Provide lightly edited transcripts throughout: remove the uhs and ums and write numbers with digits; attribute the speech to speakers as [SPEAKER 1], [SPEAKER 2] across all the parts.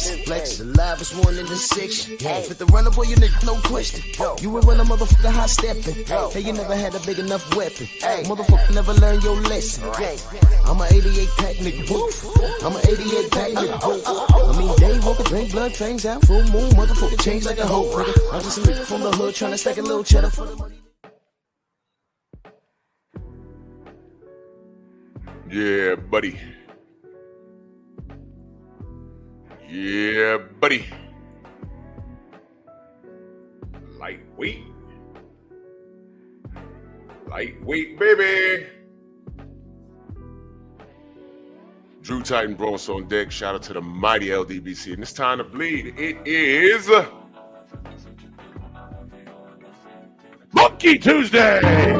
[SPEAKER 1] next. Flex, the livest one in the section. With the runner, boy, you nigga, no question. You would run a motherfucker high stepping. Hey, you never had a big enough weapon. Motherfucker never learned your lesson. I'm an 88 pack nigga, woof. I'm an 88 pack nigga, woof. I mean, day walker, drink blood, fangs out, full moon, motherfucker, change like a hoe, nigga. I'm just a nigga from the hood, trying to stack a little cheddar for the money.
[SPEAKER 2] Yeah, buddy. Yeah, buddy. Lightweight. Lightweight, baby. Drew Titan Bronx on deck. Shout out to the mighty LDBC. And it's time to bleed. It is Monkey Tuesday.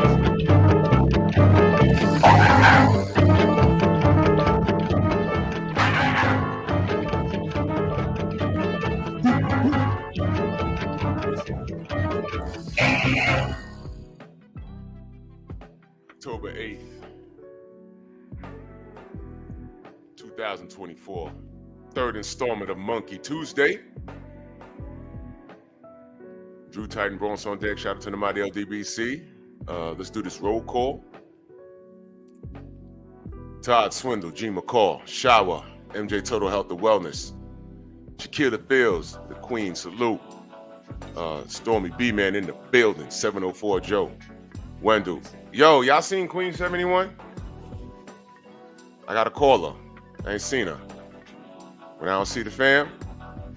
[SPEAKER 2] October 8th, 2024. Third installment of Monkey Tuesday. Drew Titan Bronx on deck. Shout out to the mighty LDBC. Let's do this roll call. Todd Swindle, G. McCall, Shower, MJ Total Health and Wellness, Shakira Fields, the Queen, salute. Stormy B-Man in the building, 704 Joe, Wendell. Yo, y'all seen Queen 71? I gotta call her. I ain't seen her. When I don't see the fam,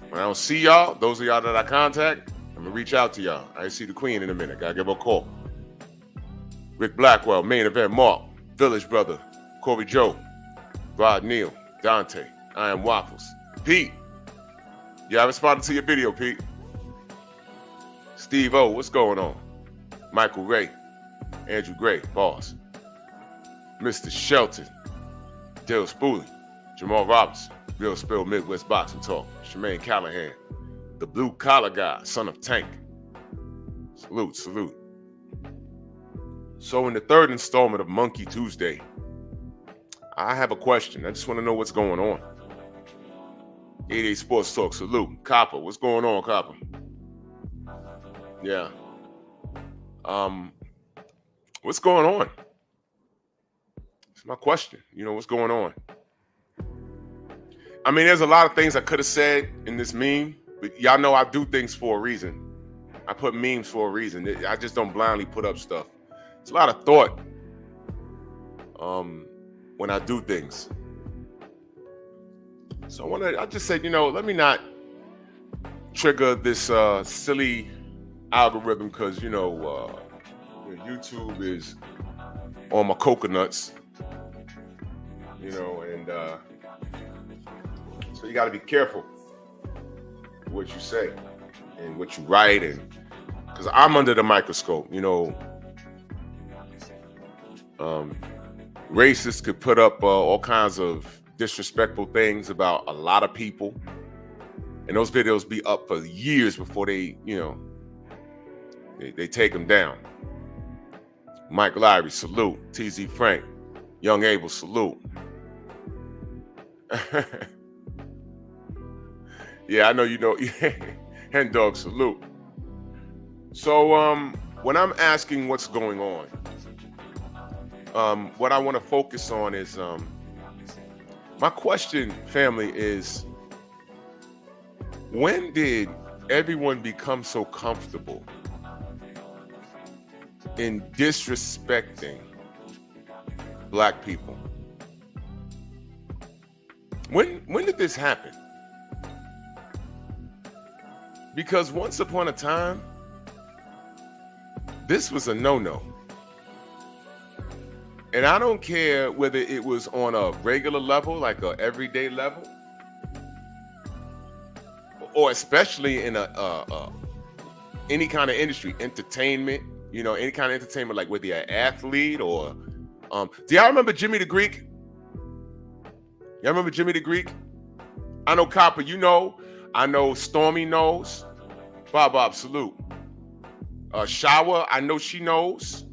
[SPEAKER 2] when I don't see y'all, those of y'all that I contact, I'm gonna reach out to y'all. I ain't see the Queen in a minute. Gotta give her a call. Rick Blackwell, Main Event Mark, Village Brother, Corey Joe, Rod Neal, Dante, I Am Waffles, Pete. You haven't responded to your video, Pete. Steve O, what's going on? Michael Ray, Andrew Gray, boss. Mr. Shelton, Dale Spooley, Jamal Robertson, Real Spill Midwest Boxing Talk, Shemaine Callahan, the Blue Collar Guy, son of Tank. Salute, salute. So in the third installment of Monkey Tuesday, I have a question. I just want to know what's going on. 88 Sports Talk, salute. Copper, what's going on, Copper? Yeah. What's going on? It's my question. You know, what's going on? I mean, there's a lot of things I could have said in this meme, but y'all know I do things for a reason. I put memes for a reason. I just don't blindly put up stuff. It's a lot of thought when I do things. So I just said, you know, let me not trigger this silly algorithm because, you know, YouTube is on my coconuts, you know, and so you got to be careful what you say and what you write, and because I'm under the microscope, you know. Racists could put up all kinds of disrespectful things about a lot of people, and those videos be up for years before they, you know, they take them down. Mike Lowry, salute. TZ Frank, Young Abel, salute. Yeah, I know you know. Hen Dog, salute. So when I'm asking what's going on, what I want to focus on is my question, family, is when did everyone become so comfortable in disrespecting Black people? When did this happen? Because once upon a time, this was a no-no. And I don't care whether it was on a regular level, like a everyday level, or especially in any kind of industry, entertainment, you know, any kind of entertainment, like whether you're an athlete or, do y'all remember Jimmy the Greek? Y'all remember Jimmy the Greek? I know Copper, you know. I know Stormy knows. Bob, salute. Shower, I know she knows.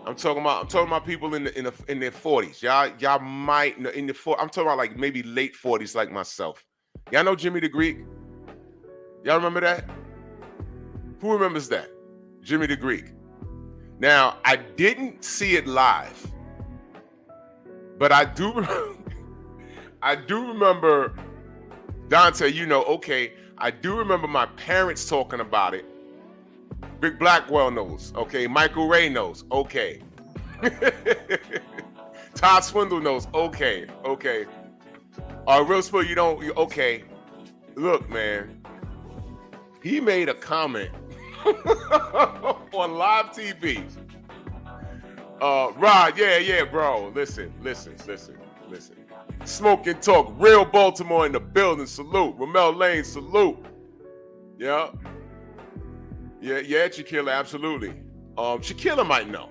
[SPEAKER 2] I'm talking about people in their 40s. Y'all might know in the 40s. I'm talking about like maybe late 40s, like myself. Y'all know Jimmy the Greek? Y'all remember that? Who remembers that? Jimmy the Greek. Now, I didn't see it live, but I do remember Dante, okay, I do remember my parents talking about it. Big Blackwell knows, okay. Michael Ray knows, okay. Todd Swindle knows, okay. Real Spill, okay. Look, man, he made a comment on live TV. Rod, yeah, bro. Listen. Smoke and talk. Real Baltimore in the building. Salute. Ramel Lane, salute. Yeah, Shaquilla, absolutely. Shaquilla might know.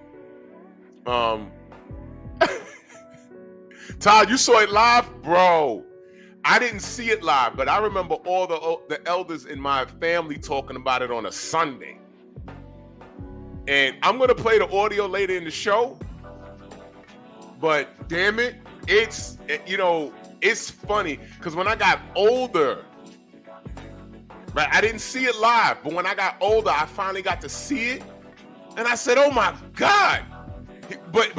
[SPEAKER 2] Todd, you saw it live? Bro, I didn't see it live, but I remember all the elders in my family talking about it on a Sunday. And I'm going to play the audio later in the show. But damn it, it's funny because when I got older, right, I didn't see it live, but when I got older, I finally got to see it. And I said, oh my God. But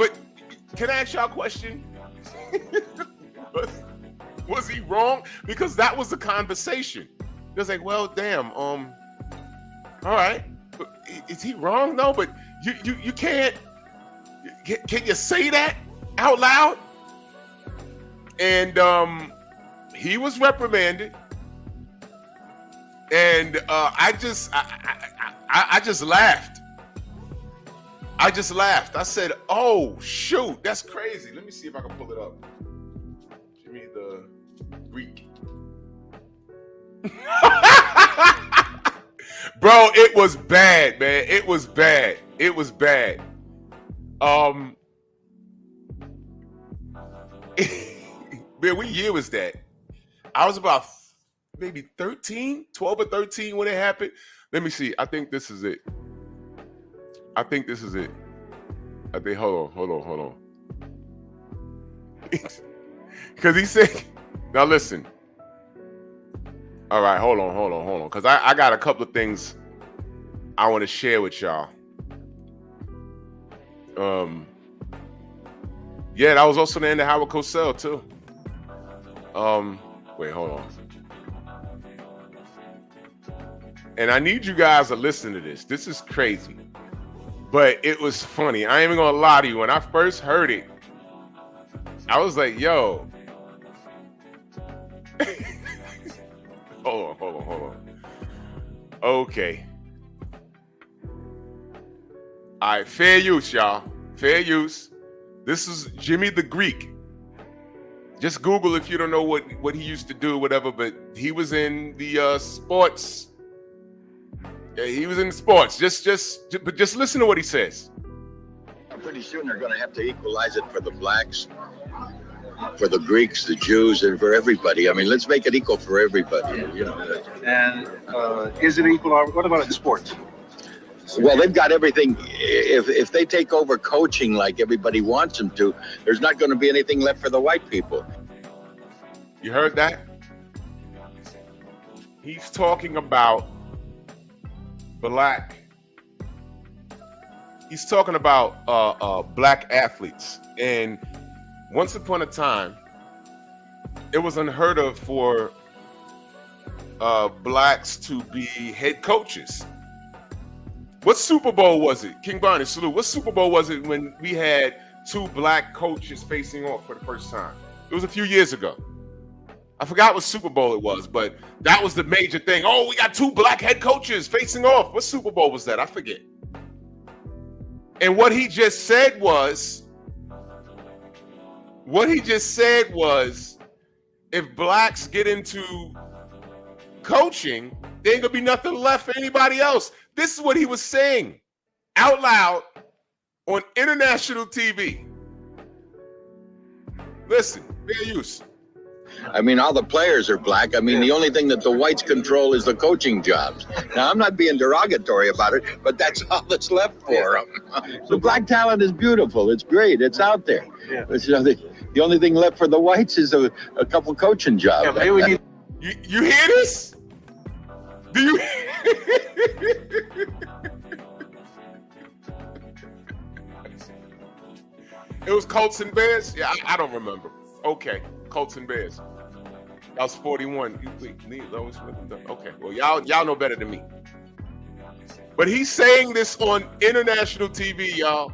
[SPEAKER 2] can I ask y'all a question? Was he wrong? Because that was the conversation. It was like, well, damn, all right. Is he wrong? No, but you can't. Can you say that out loud? And he was reprimanded, and I just laughed. I said, "Oh shoot, that's crazy." Let me see if I can pull it up. Jimmy the Greek. Bro, it was bad, man. It was bad. Man, what year was that? I was about maybe 12 or 13 when it happened. Let me see. I think this is it. Hold on. Because he said, now listen. All right, hold on. Because I got a couple of things I want to share with y'all. Yeah, that was also the end of Howard Cosell, too. Wait, hold on. And I need you guys to listen to this. This is crazy. But it was funny. I ain't even gonna lie to you. When I first heard it, I was like, yo. Hold on. Okay. All right, fair use, y'all. Fair use. This is Jimmy the Greek. Just Google if you don't know what he used to do, whatever, but he was in the sports. Yeah, he was in sports. Just listen to what he says.
[SPEAKER 3] Pretty soon they're going to have to equalize it for the blacks, for the Greeks, the Jews, and for everybody. I mean, let's make it equal for everybody.
[SPEAKER 4] And is it equal? What about in sports?
[SPEAKER 3] Well, they've got everything. If they take over coaching like everybody wants them to, there's not going to be anything left for the white people.
[SPEAKER 2] You heard that? He's talking about He's talking about black athletes. And once upon a time, it was unheard of for blacks to be head coaches. What Super Bowl was it? King Bonnie, salute. What Super Bowl was it when we had two black coaches facing off for the first time? It was a few years ago. I forgot what Super Bowl it was, but that was the major thing. Oh, we got two black head coaches facing off. What Super Bowl was that? I forget. And what he just said was, if blacks get into coaching, there ain't gonna be nothing left for anybody else. This is what he was saying out loud on international TV. Listen, fair use.
[SPEAKER 3] I mean, all the players are black. I mean, the only thing that the whites control is the coaching jobs. Now, I'm not being derogatory about it, but that's all that's left for them. The black talent is beautiful. It's great. It's out there.
[SPEAKER 4] Yeah.
[SPEAKER 3] So the only thing left for the whites is a couple coaching jobs.
[SPEAKER 4] Yeah, maybe we need.
[SPEAKER 2] You hear this? Do you? It was Colts and Bears? Yeah, I don't remember. Okay, Colts and Bears. That was 41. Okay, well, y'all know better than me. But he's saying this on international TV, y'all.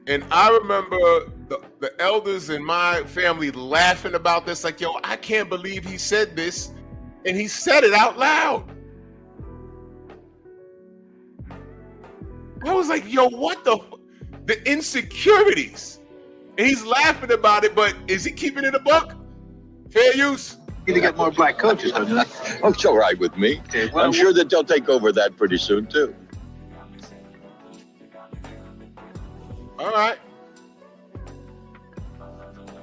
[SPEAKER 2] And I remember the elders in my family laughing about this, like, yo, I can't believe he said this. And he said it out loud. I was like, yo, what the insecurities? And he's laughing about it, but is he keeping it a buck? Fair use?
[SPEAKER 4] Need to get more black coaches, doesn't it?
[SPEAKER 3] Oh, it's all right with me.
[SPEAKER 4] Okay, well,
[SPEAKER 3] I'm sure that they'll take over that pretty soon, too.
[SPEAKER 2] All right.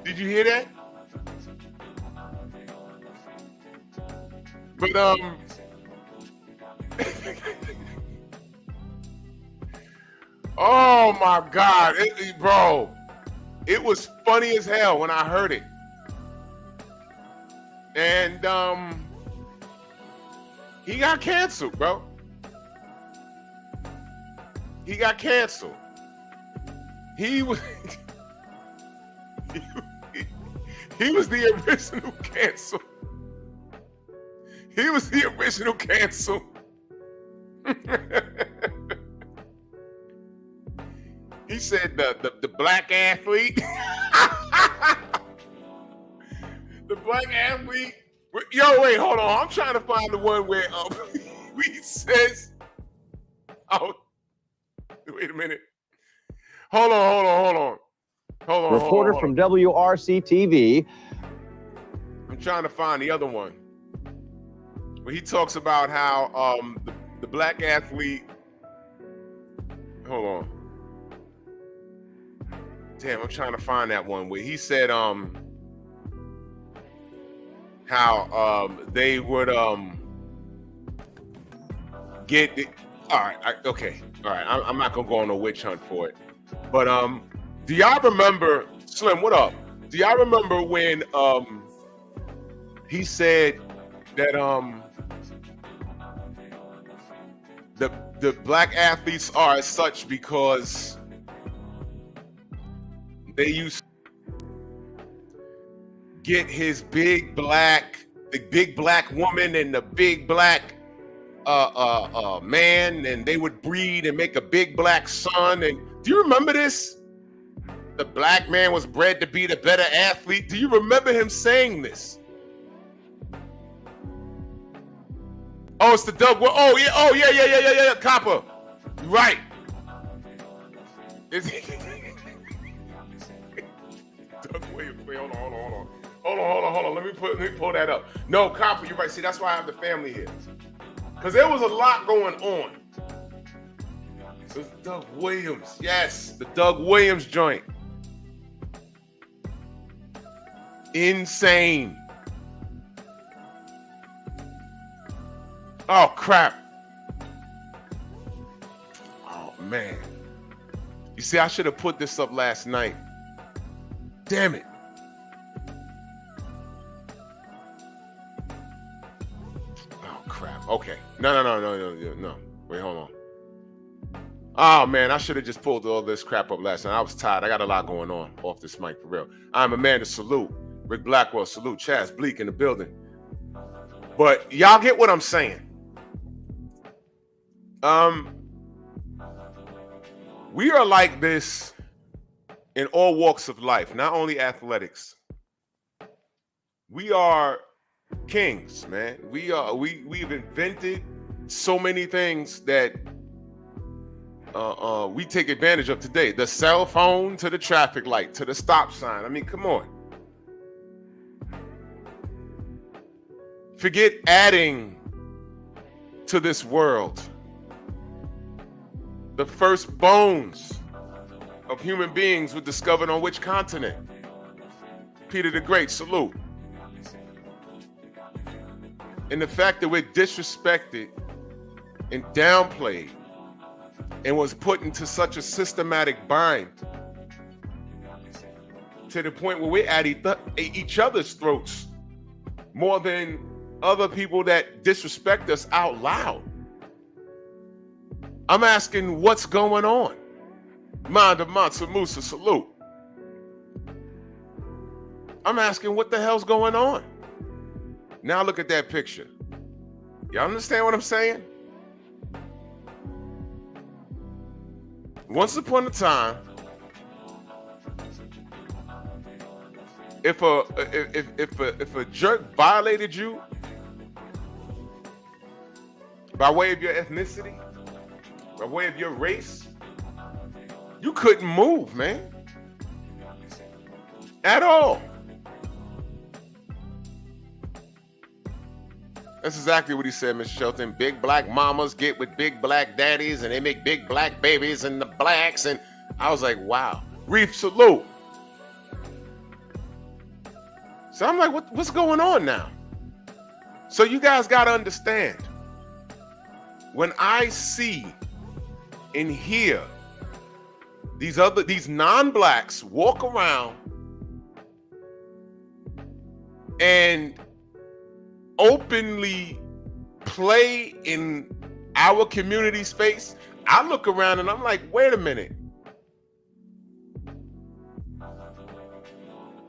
[SPEAKER 2] Did you hear that? But oh my God, bro, it was funny as hell when I heard it, and he got canceled, bro. He got canceled. He was he was the original cancel. He was the original cancel. He said the black athlete. The black athlete. Yo, wait, hold on. I'm trying to find the one where he says, oh, wait a minute. Hold on.
[SPEAKER 5] Reporter from WRC-TV.
[SPEAKER 2] I'm trying to find the other one where he talks about how the black athlete. Hold on. Damn, I'm trying to find that one where he said how they would get the, all right, I'm not gonna go on a witch hunt for it, but do y'all remember, Slim, what up? Do y'all remember when he said that the black athletes are as such because they used to get the big black woman and the big black man, and they would breed and make a big black son. And do you remember this? The black man was bred to be the better athlete. Do you remember him saying this? Oh, it's the Doug. Oh yeah, Copper. Right. Is he? Doug Williams. Wait, hold on. Let me pull that up. No, Copper, you're right. See, that's why I have the family here. Because there was a lot going on. It was Doug Williams. Yes, the Doug Williams joint. Insane. Oh, crap. Oh, man. You see, I should have put this up last night. Damn it. Oh, crap. Okay. No. Wait, hold on. Oh, man, I should have just pulled all this crap up last night. I was tired. I got a lot going on off this mic, for real. I'm Amanda, salute. Rick Blackwell, salute. Chaz Bleak in the building. But y'all get what I'm saying. We are like this in all walks of life, not only athletics. We are kings, man. We've invented so many things that we take advantage of today. The cell phone to the traffic light to the stop sign. I mean, come on. Forget adding to this world. The first bones of human beings were discovered on which continent? Peter the Great, salute. And the fact that we're disrespected and downplayed and was put into such a systematic bind to the point where we're at each other's throats more than other people that disrespect us out loud. I'm asking what's going on. Manda Mansa Musa, salute. I'm asking what the hell's going on. Now look at that picture. Y'all understand what I'm saying? Once upon a time, if a jerk violated you by way of your ethnicity, by way of your race, you couldn't move, man. At all. That's exactly what he said, Mr. Shelton. Big black mamas get with big black daddies and they make big black babies and the blacks. And I was like, wow. Reef, salute. So I'm like, what's going on now? So you guys got to understand, when I see and hear these non-blacks walk around and openly play in our community space, I look around and I'm like, wait a minute.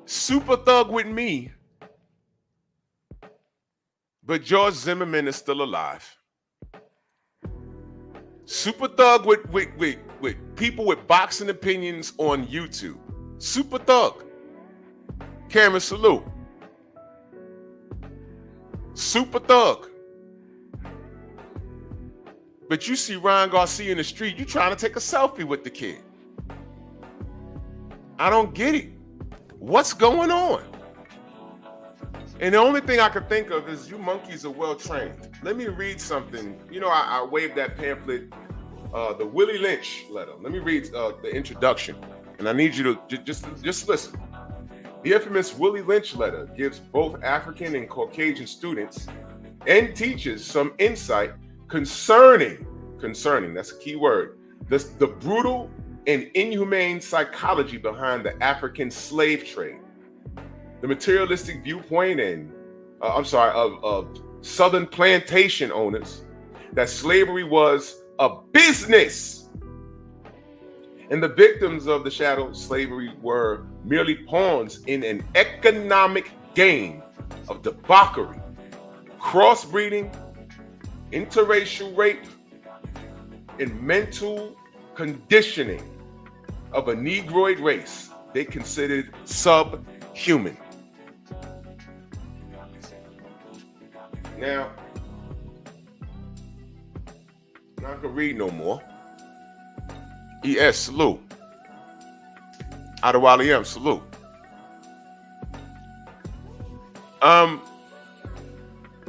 [SPEAKER 2] Super thug with me, but George Zimmerman is still alive. Super thug with people with boxing opinions on YouTube. Super thug. Cameron, salute. Super thug. But you see Ryan Garcia in the street, you trying to take a selfie with the kid. I don't get it. What's going on? And the only thing I can think of is you monkeys are well trained. Let me read something. You know, I waved that pamphlet, the Willie Lynch letter. Let me read the introduction. And I need you to just listen. The infamous Willie Lynch letter gives both African and Caucasian students and teachers some insight concerning, that's a key word, the brutal and inhumane psychology behind the African slave trade, the materialistic viewpoint of Southern plantation owners, that slavery was a business. And the victims of the shadow slavery were merely pawns in an economic game of debauchery, crossbreeding, interracial rape, and mental conditioning of a Negroid race they considered subhuman. Now, I'm not gonna read no more. ES, salute. Adewale M, salute.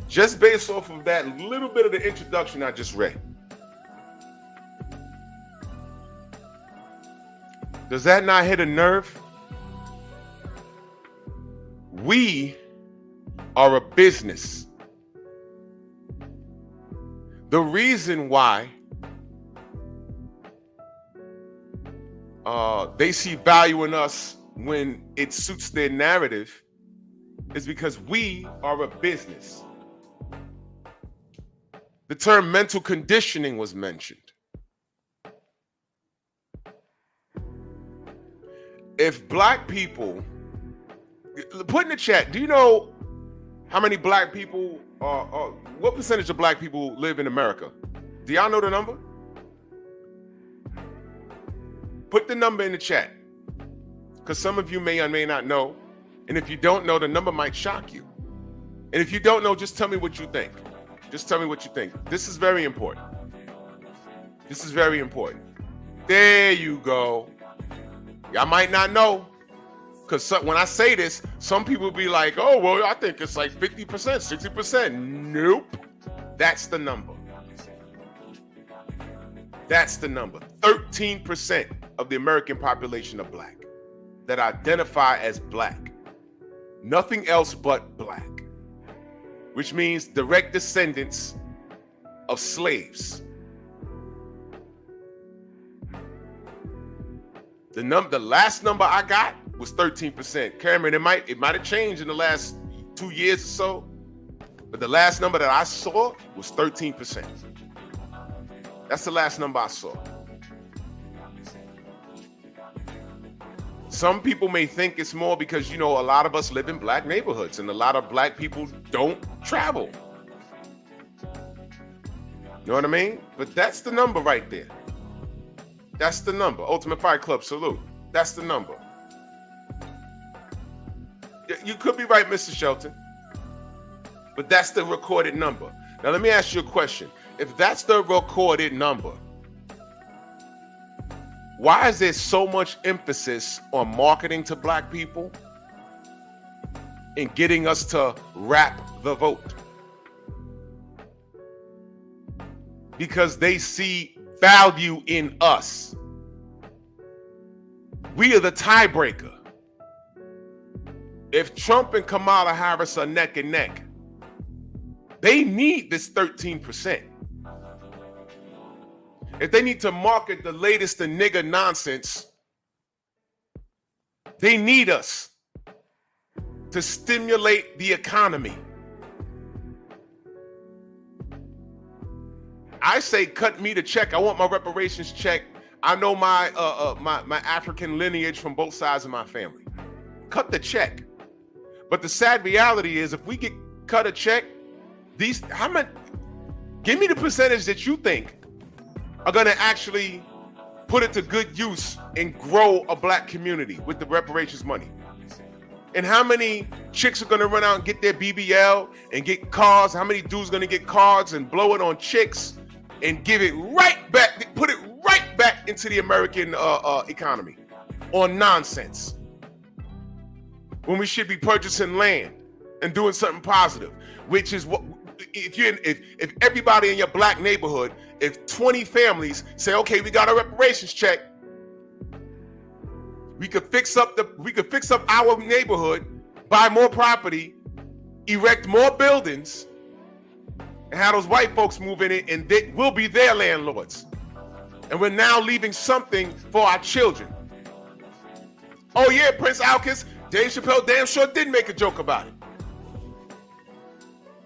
[SPEAKER 2] Just based off of that little bit of the introduction I just read, does that not hit a nerve? We are a business. The reason why they see value in us when it suits their narrative is because we are a business. The term mental conditioning was mentioned. If black people, put in the chat, do you know how many black people what percentage of black people live in America? Do y'all know the number? Put the number in the chat, because some of you may or may not know. And if you don't know, the number might shock you. And if you don't know, just tell me what you think. Just tell me what you think. This is very important. This is very important. There you go. Y'all might not know, because when I say this, some people will be like, oh, well, I think it's like 50%, 60%. Nope. That's the number. That's the number. 13% of the American population are black, that identify as black. nothing else but black, which means direct descendants of slaves. The last number I got was 13%. Cameron, it might have changed in the last 2 years or so, but the last number that I saw was 13%. That's the last number I saw. Some people may think it's more because, you know, a lot of us live in black neighborhoods and a lot of black people don't travel. You know what I mean? But that's the number right there. That's the number. Ultimate Fight Club, salute. That's the number. You could be right, Mr. Shelton. But that's the recorded number. Now, let me ask you a question. If that's the recorded number, why is there so much emphasis on marketing to black people and getting us to rap the vote? Because they see value in us. We are the tiebreaker. If Trump and Kamala Harris are neck and neck, they need this 13%. If they need to market the latest in nigger nonsense, they need us to stimulate the economy. I say cut me the check. I want my reparations check. I know my my African lineage from both sides of my family. Cut the check. But the sad reality is, if we get cut a check, give me the percentage that you think are going to actually put it to good use and grow a black community with the reparations money. And how many chicks are going to run out and get their BBL and get cars? How many dudes are going to get cards and blow it on chicks and give it right back, put it right back into the American economy on nonsense, when we should be purchasing land and doing something positive? Which is what, if everybody in your black neighborhood, if 20 families say, okay, we got a reparations check, we could fix up our neighborhood, buy more property, erect more buildings, and have those white folks move in it, and we'll be their landlords. And we're now leaving something for our children. Oh yeah, Prince Alkis, Dave Chappelle damn sure did make a joke about it.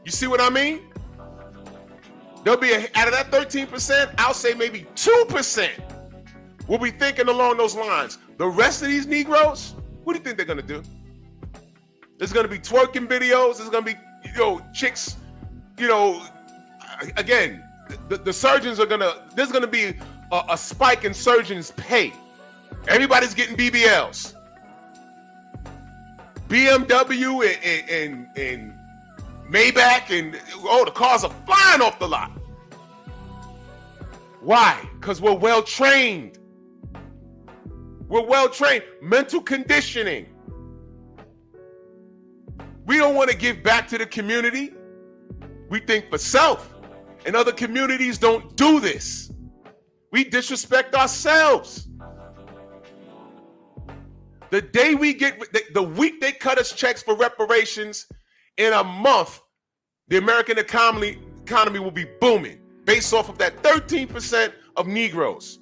[SPEAKER 2] You see what I mean? There'll be out of that 13%, I'll say maybe 2% will be thinking along those lines. The rest of these Negroes, what do you think they're gonna do? There's gonna be twerking videos. There's gonna be, chicks, again, the surgeons are there's gonna be a spike in surgeons' pay. Everybody's getting BBLs. BMW and Maybach, and the cars are flying off the lot. Why? Because we're well trained. We're well trained. Mental conditioning. We don't want to give back to the community. We think for self. And other communities don't do this. We disrespect ourselves. The day we get, the week they cut us checks for reparations, in a month, the American economy will be booming based off of that 13% of Negroes.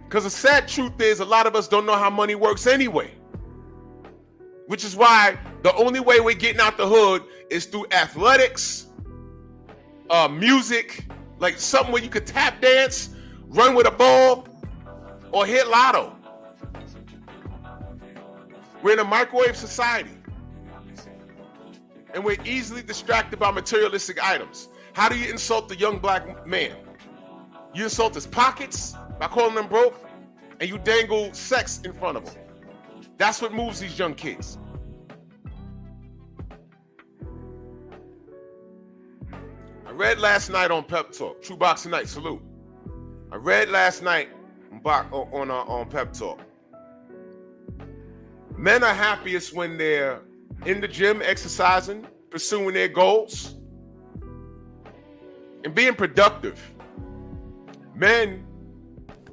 [SPEAKER 2] Because the sad truth is, a lot of us don't know how money works anyway. Which is why the only way we're getting out the hood is through athletics, music, like something where you could tap dance, run with a ball, or hit lotto. We're in a microwave society. And we're easily distracted by materialistic items. How do you insult the young black man? You insult his pockets by calling them broke, and you dangle sex in front of him. That's what moves these young kids. I read last night on Pep Talk, True Boxing Night, salute. I read last night on Pep Talk. Men are happiest when they're in the gym, exercising, pursuing their goals, and being productive. Men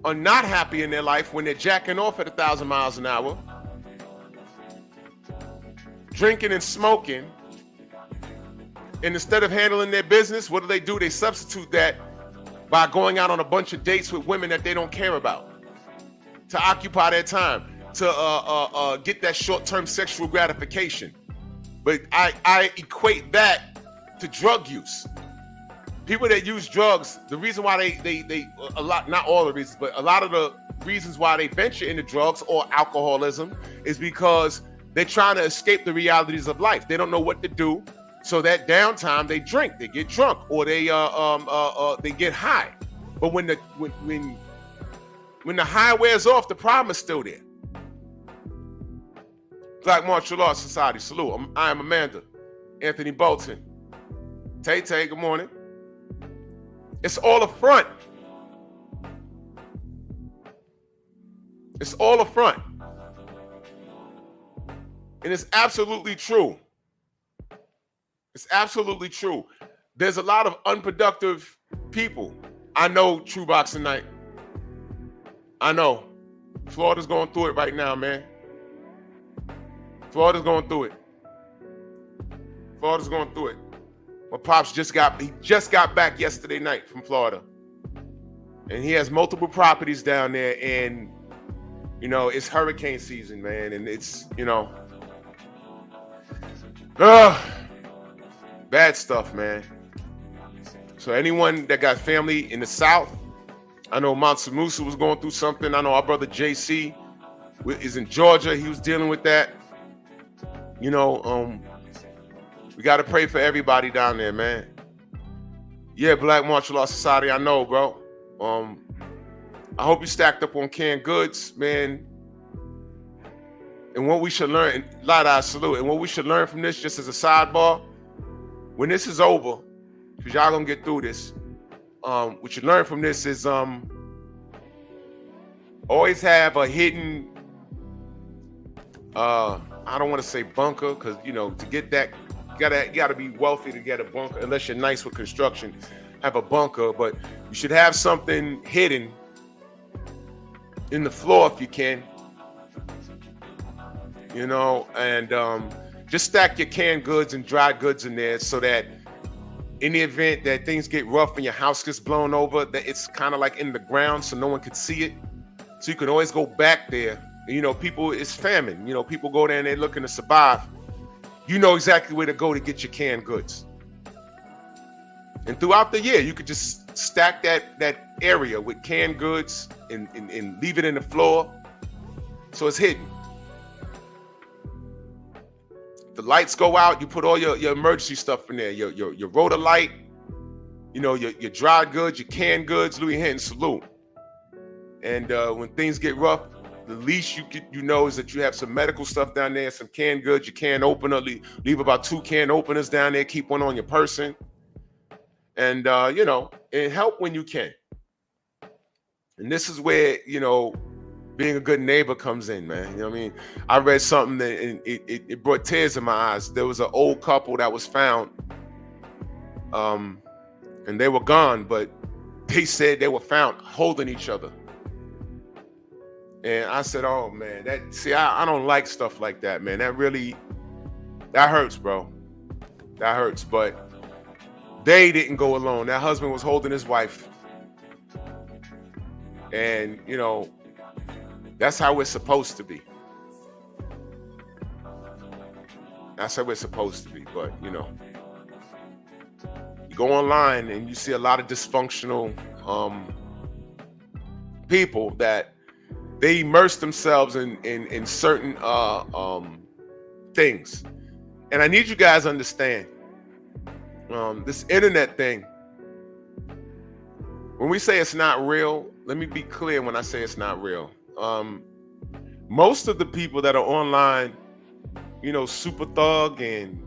[SPEAKER 2] are not happy in their life when they're jacking off at 1,000 miles an hour drinking and smoking, and instead of handling their business, what do? They substitute that by going out on a bunch of dates with women that they don't care about, to occupy their time, to get that short-term sexual gratification. But I equate that to drug use. People that use drugs, the reason why they a lot, not all the reasons, but a lot of the reasons why they venture into drugs or alcoholism is because they're trying to escape the realities of life. They don't know what to do. So that downtime, they drink, they get drunk, or they get high. But when the high wears off, the problem is still there. Black Martial Arts Society, salute. I am Amanda. Anthony Bolton. Tay, good morning. It's all a front. It's all a front. And it's absolutely true. It's absolutely true. There's a lot of unproductive people. I know, True Boxing Night. I know. Florida's going through it right now, man. Florida's going through it. Florida's going through it. My pops just got back yesterday night from Florida. And he has multiple properties down there, and it's hurricane season, man, and it's bad stuff, man. So anyone that got family in the South, I know Mount Samusa was going through something. I know our brother JC is in Georgia. He was dealing with that. We got to pray for everybody down there, man. Yeah, Black Martial Arts Society, I know, bro. I hope you stacked up on canned goods, man. And what we should learn, Light-Eye salute, and what we should learn from this, just as a sidebar, when this is over, because y'all gonna get through this, what you learn from this is always have a hidden, I don't want to say bunker, because to get that, you gotta be wealthy to get a bunker, unless you're nice with construction, have a bunker, but you should have something hidden in the floor if you can, and just stack your canned goods and dry goods in there so that in the event that things get rough and your house gets blown over, that it's kind of like in the ground so no one can see it. So you can always go back there. People, it's famine. People go there and they're looking to survive. You know exactly where to go to get your canned goods. And throughout the year, you could just stack that area with canned goods and leave it in the floor so it's hidden. The lights go out, you put all your emergency stuff in there, your rotor light, your dry goods, your canned goods, Louis Hinton, salute. And when things get rough, the least you know is that you have some medical stuff down there, some canned goods, your can opener, leave about 2 can openers down there, keep one on your person. And, and help when you can. And this is where, being a good neighbor comes in, man. You know what I mean? I read something that and it brought tears in my eyes. There was an old couple that was found, and they were gone, but they said they were found holding each other. And I said, oh, man, I don't like stuff like that, man. That hurts, bro. That hurts, but they didn't go alone. That husband was holding his wife. And, that's how we're supposed to be. That's how we're supposed to be. But, you go online and you see a lot of dysfunctional people that they immerse themselves in certain things. And I need you guys to understand this internet thing. When we say it's not real, let me be clear when I say it's not real. Most of the people that are online, super thug and,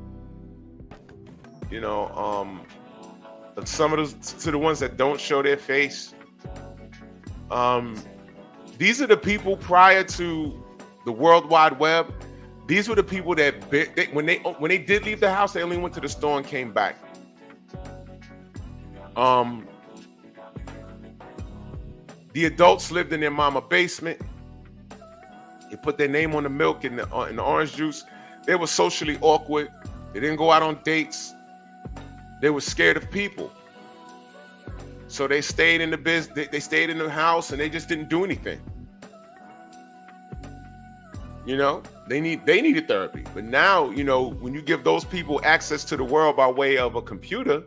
[SPEAKER 2] some of those to the ones that don't show their face. These are the people prior to the World Wide Web. These were the people that when they did leave the house, they only went to the store and came back. The adults lived in their mama basement. They put their name on the milk and the orange juice. They were socially awkward. They didn't go out on dates. They were scared of people. So they stayed in the business. They stayed in the house, and they just didn't do anything. You know, they needed therapy. But now, you know, when you give those people access to the world by way of a computer,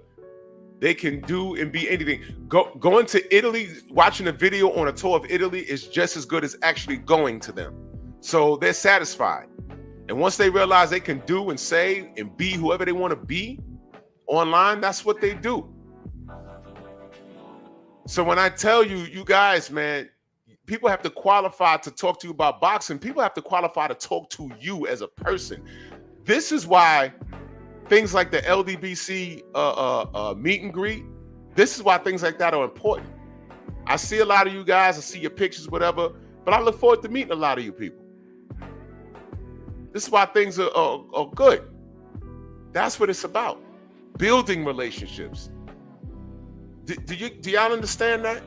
[SPEAKER 2] they can do and be anything. Going to Italy, watching a video on a tour of Italy is just as good as actually going to them. So they're satisfied. And once they realize they can do and say and be whoever they want to be online, that's what they do. So when I tell you, you guys, man, people have to qualify to talk to you about boxing. People have to qualify to talk to you as a person. This is why things like the LDBC meet and greet, this is why things like that are important. I see a lot of you guys, I see your pictures, whatever, but I look forward to meeting a lot of you people. This is why things are good. That's what it's about. Building relationships. Do y'all understand that?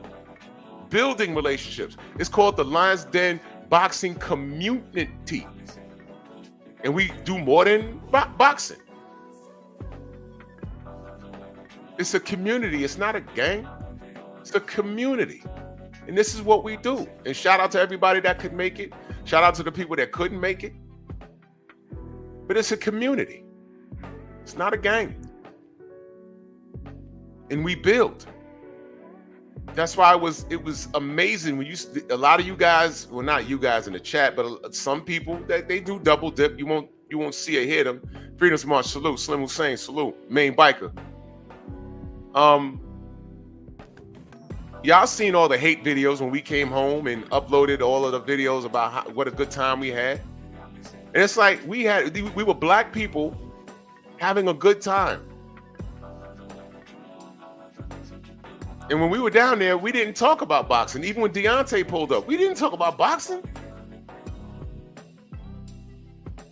[SPEAKER 2] Building relationships. It's called the Lions Den Boxing Community. And we do more than boxing. It's a community. It's not a gang. It's a community. And this is what we do. And shout out to everybody that could make it. Shout out to the people that couldn't make it. But it's a community. It's not a gang. And we build. That's why it was amazing when a lot of you guys, well, not you guys in the chat, but some people that they do double dip. You won't see or hear them. Freedom's March, salute. Slim Hussein, salute. Main biker. Y'all seen all the hate videos when we came home and uploaded all of the videos about what a good time we had. And it's like we were black people having a good time. And when we were down there, we didn't talk about boxing. Even when Deontay pulled up, we didn't talk about boxing.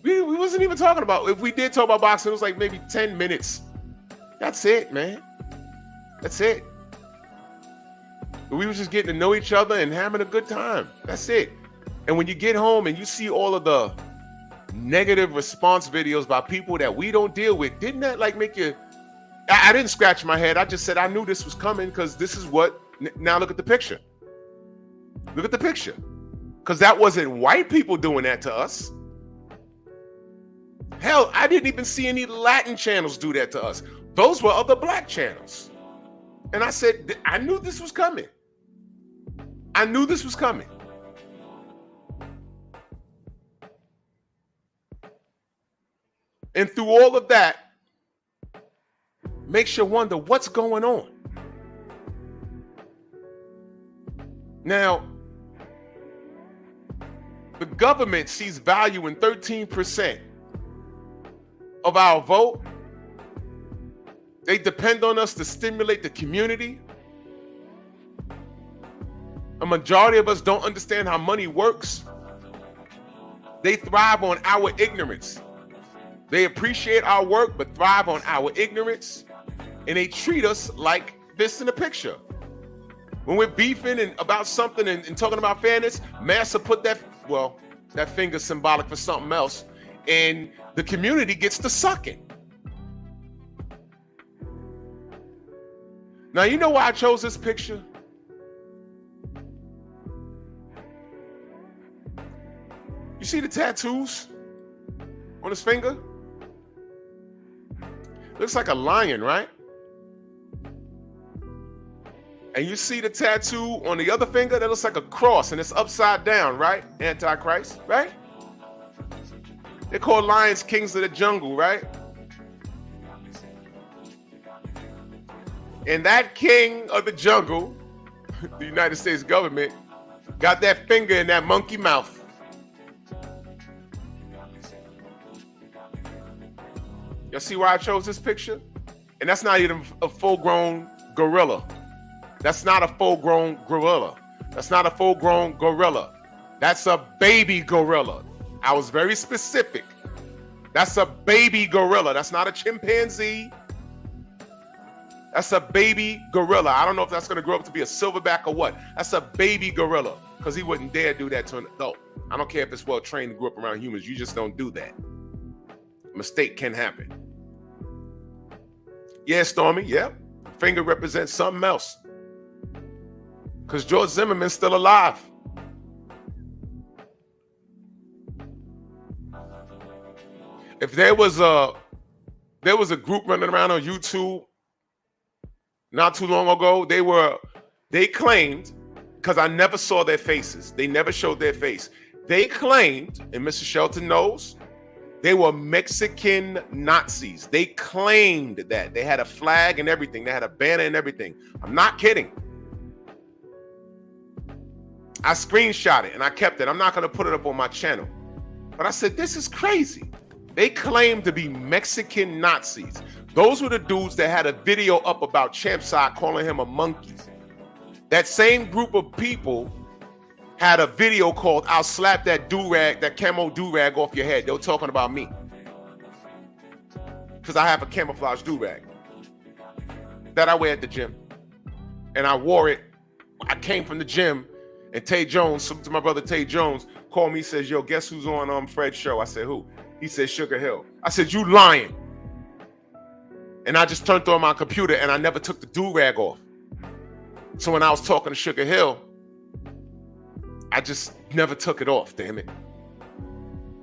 [SPEAKER 2] We wasn't even talking about, if we did talk about boxing, it was like maybe 10 minutes. That's it, man. That's it. We were just getting to know each other and having a good time. That's it. And when you get home and you see all of the negative response videos by people that we don't deal with, didn't that like make you... I didn't scratch my head. I just said I knew this was coming because this is what... Now look at the picture. Look at the picture. Because that wasn't white people doing that to us. Hell, I didn't even see any Latin channels do that to us. Those were other black channels. And I said, I knew this was coming. I knew this was coming. And through all of that, makes you wonder what's going on. Now, the government sees value in 13% of our vote. They depend on us to stimulate the community. A majority of us don't understand how money works. They thrive on our ignorance. They appreciate our work, but thrive on our ignorance. And they treat us like this in the picture. When we're beefing and about something and talking about fairness, Massa put that finger symbolic for something else, and the community gets to sucking. Now, you know why I chose this picture? You see the tattoos on his finger? Looks like a lion, right? And you see the tattoo on the other finger that looks like a cross and it's upside down, right? Antichrist, right? They're called lions, kings of the jungle, right? And that king of the jungle, the United States government, got that finger in that monkey mouth. Y'all see why I chose this picture? And that's not even a full-grown gorilla. That's not a full-grown gorilla. That's not a full-grown gorilla. That's a baby gorilla. I was very specific. That's a baby gorilla. That's not a chimpanzee. That's a baby gorilla. I don't know if that's going to grow up to be a silverback or what. That's a baby gorilla because he wouldn't dare do that to an adult. I don't care if it's well-trained and grew up around humans. You just don't do that. mistake can happen. Yeah, Stormy, yeah. Finger represents something else. Because George Zimmerman's still alive. If there was a group running around on YouTube not too long ago, they claimed, because I never saw their faces, they never showed their face. They claimed, and Mr. Shelton knows, they were Mexican Nazis. They claimed that. They had a flag and everything. They had a banner and everything. I'm not kidding. I screenshot it and I kept it. I'm not going to put it up on my channel. But I said, this is crazy. They claimed to be Mexican Nazis. Those were the dudes that had a video up about Champside calling him a monkey. That same group of people had a video called "I'll slap that do-rag, that camo do-rag off your head." They were talking about me. Because I have a camouflage do-rag that I wear at the gym. And I wore it. I came from the gym and Tay Jones, to my brother Tay Jones, called me, says, yo, guess who's on Fred's show? I said, who? He said, Sugar Hill. I said, you lying. And I just turned on my computer and I never took the do-rag off. So when I was talking to Sugar Hill, I just never took it off, damn it.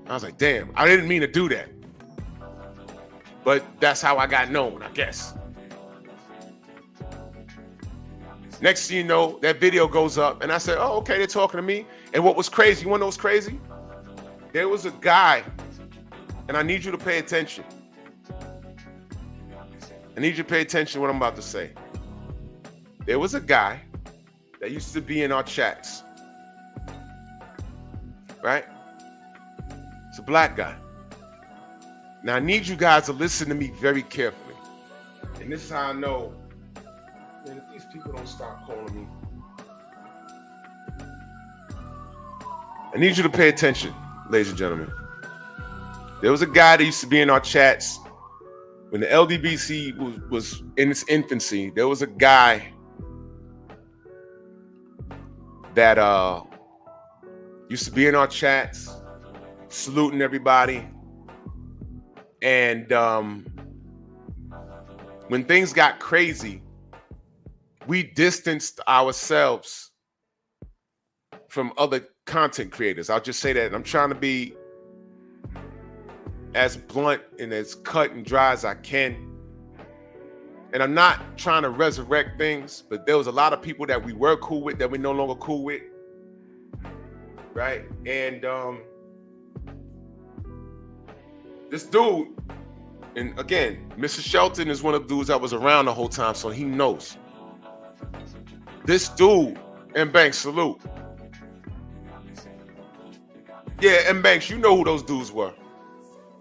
[SPEAKER 2] I was like, damn, I didn't mean to do that. But that's how I got known, I guess. Next thing you know, that video goes up and I said, oh, okay, they're talking to me. And what was crazy, you want to know what's crazy? There was a guy, and I need you to pay attention. I need you to pay attention to what I'm about to say. There was a guy that used to be in our chats. Right? It's a black guy. Now I need you guys to listen to me very carefully. And this is how I know, man, if these people don't stop calling me. I need you to pay attention, ladies and gentlemen. There was a guy that used to be in our chats when the LDBC was in its infancy. There was a guy that used to be in our chats, saluting everybody. And when things got crazy, we distanced ourselves from other content creators. I'll just say that. And I'm trying to be as blunt and as cut and dry as I can. And I'm not trying to resurrect things, but there was a lot of people that we were cool with that we're no longer cool with. Right? And this dude, and again, Mr. Shelton is one of the dudes that was around the whole time, so he knows. This dude, M. Banks, salute. Yeah, M. Banks, you know who those dudes were.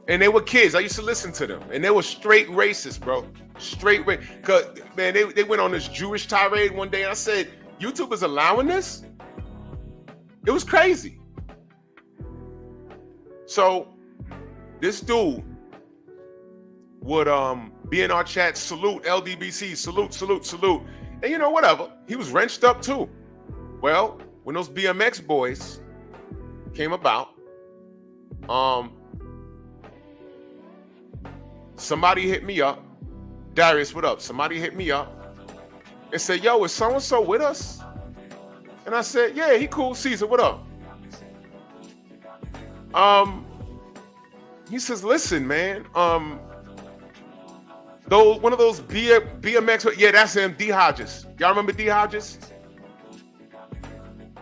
[SPEAKER 2] And they were kids. I used to listen to them. And they were straight racist, bro. Straight racist. Because, man, they went on this Jewish tirade one day, and I said, YouTube is allowing this? It was crazy. So, this dude would be in our chat, salute LDBC, salute, salute, salute. And you know, whatever. He was wrenched up too. Well, when those BMX boys came about, somebody hit me up. Darius, what up? Somebody hit me up and said, yo, is so-and-so with us? And I said, yeah, he cool. Caesar, what up? He says, listen, man, one of those BMX, yeah, that's him, D Hodges. Y'all remember D Hodges?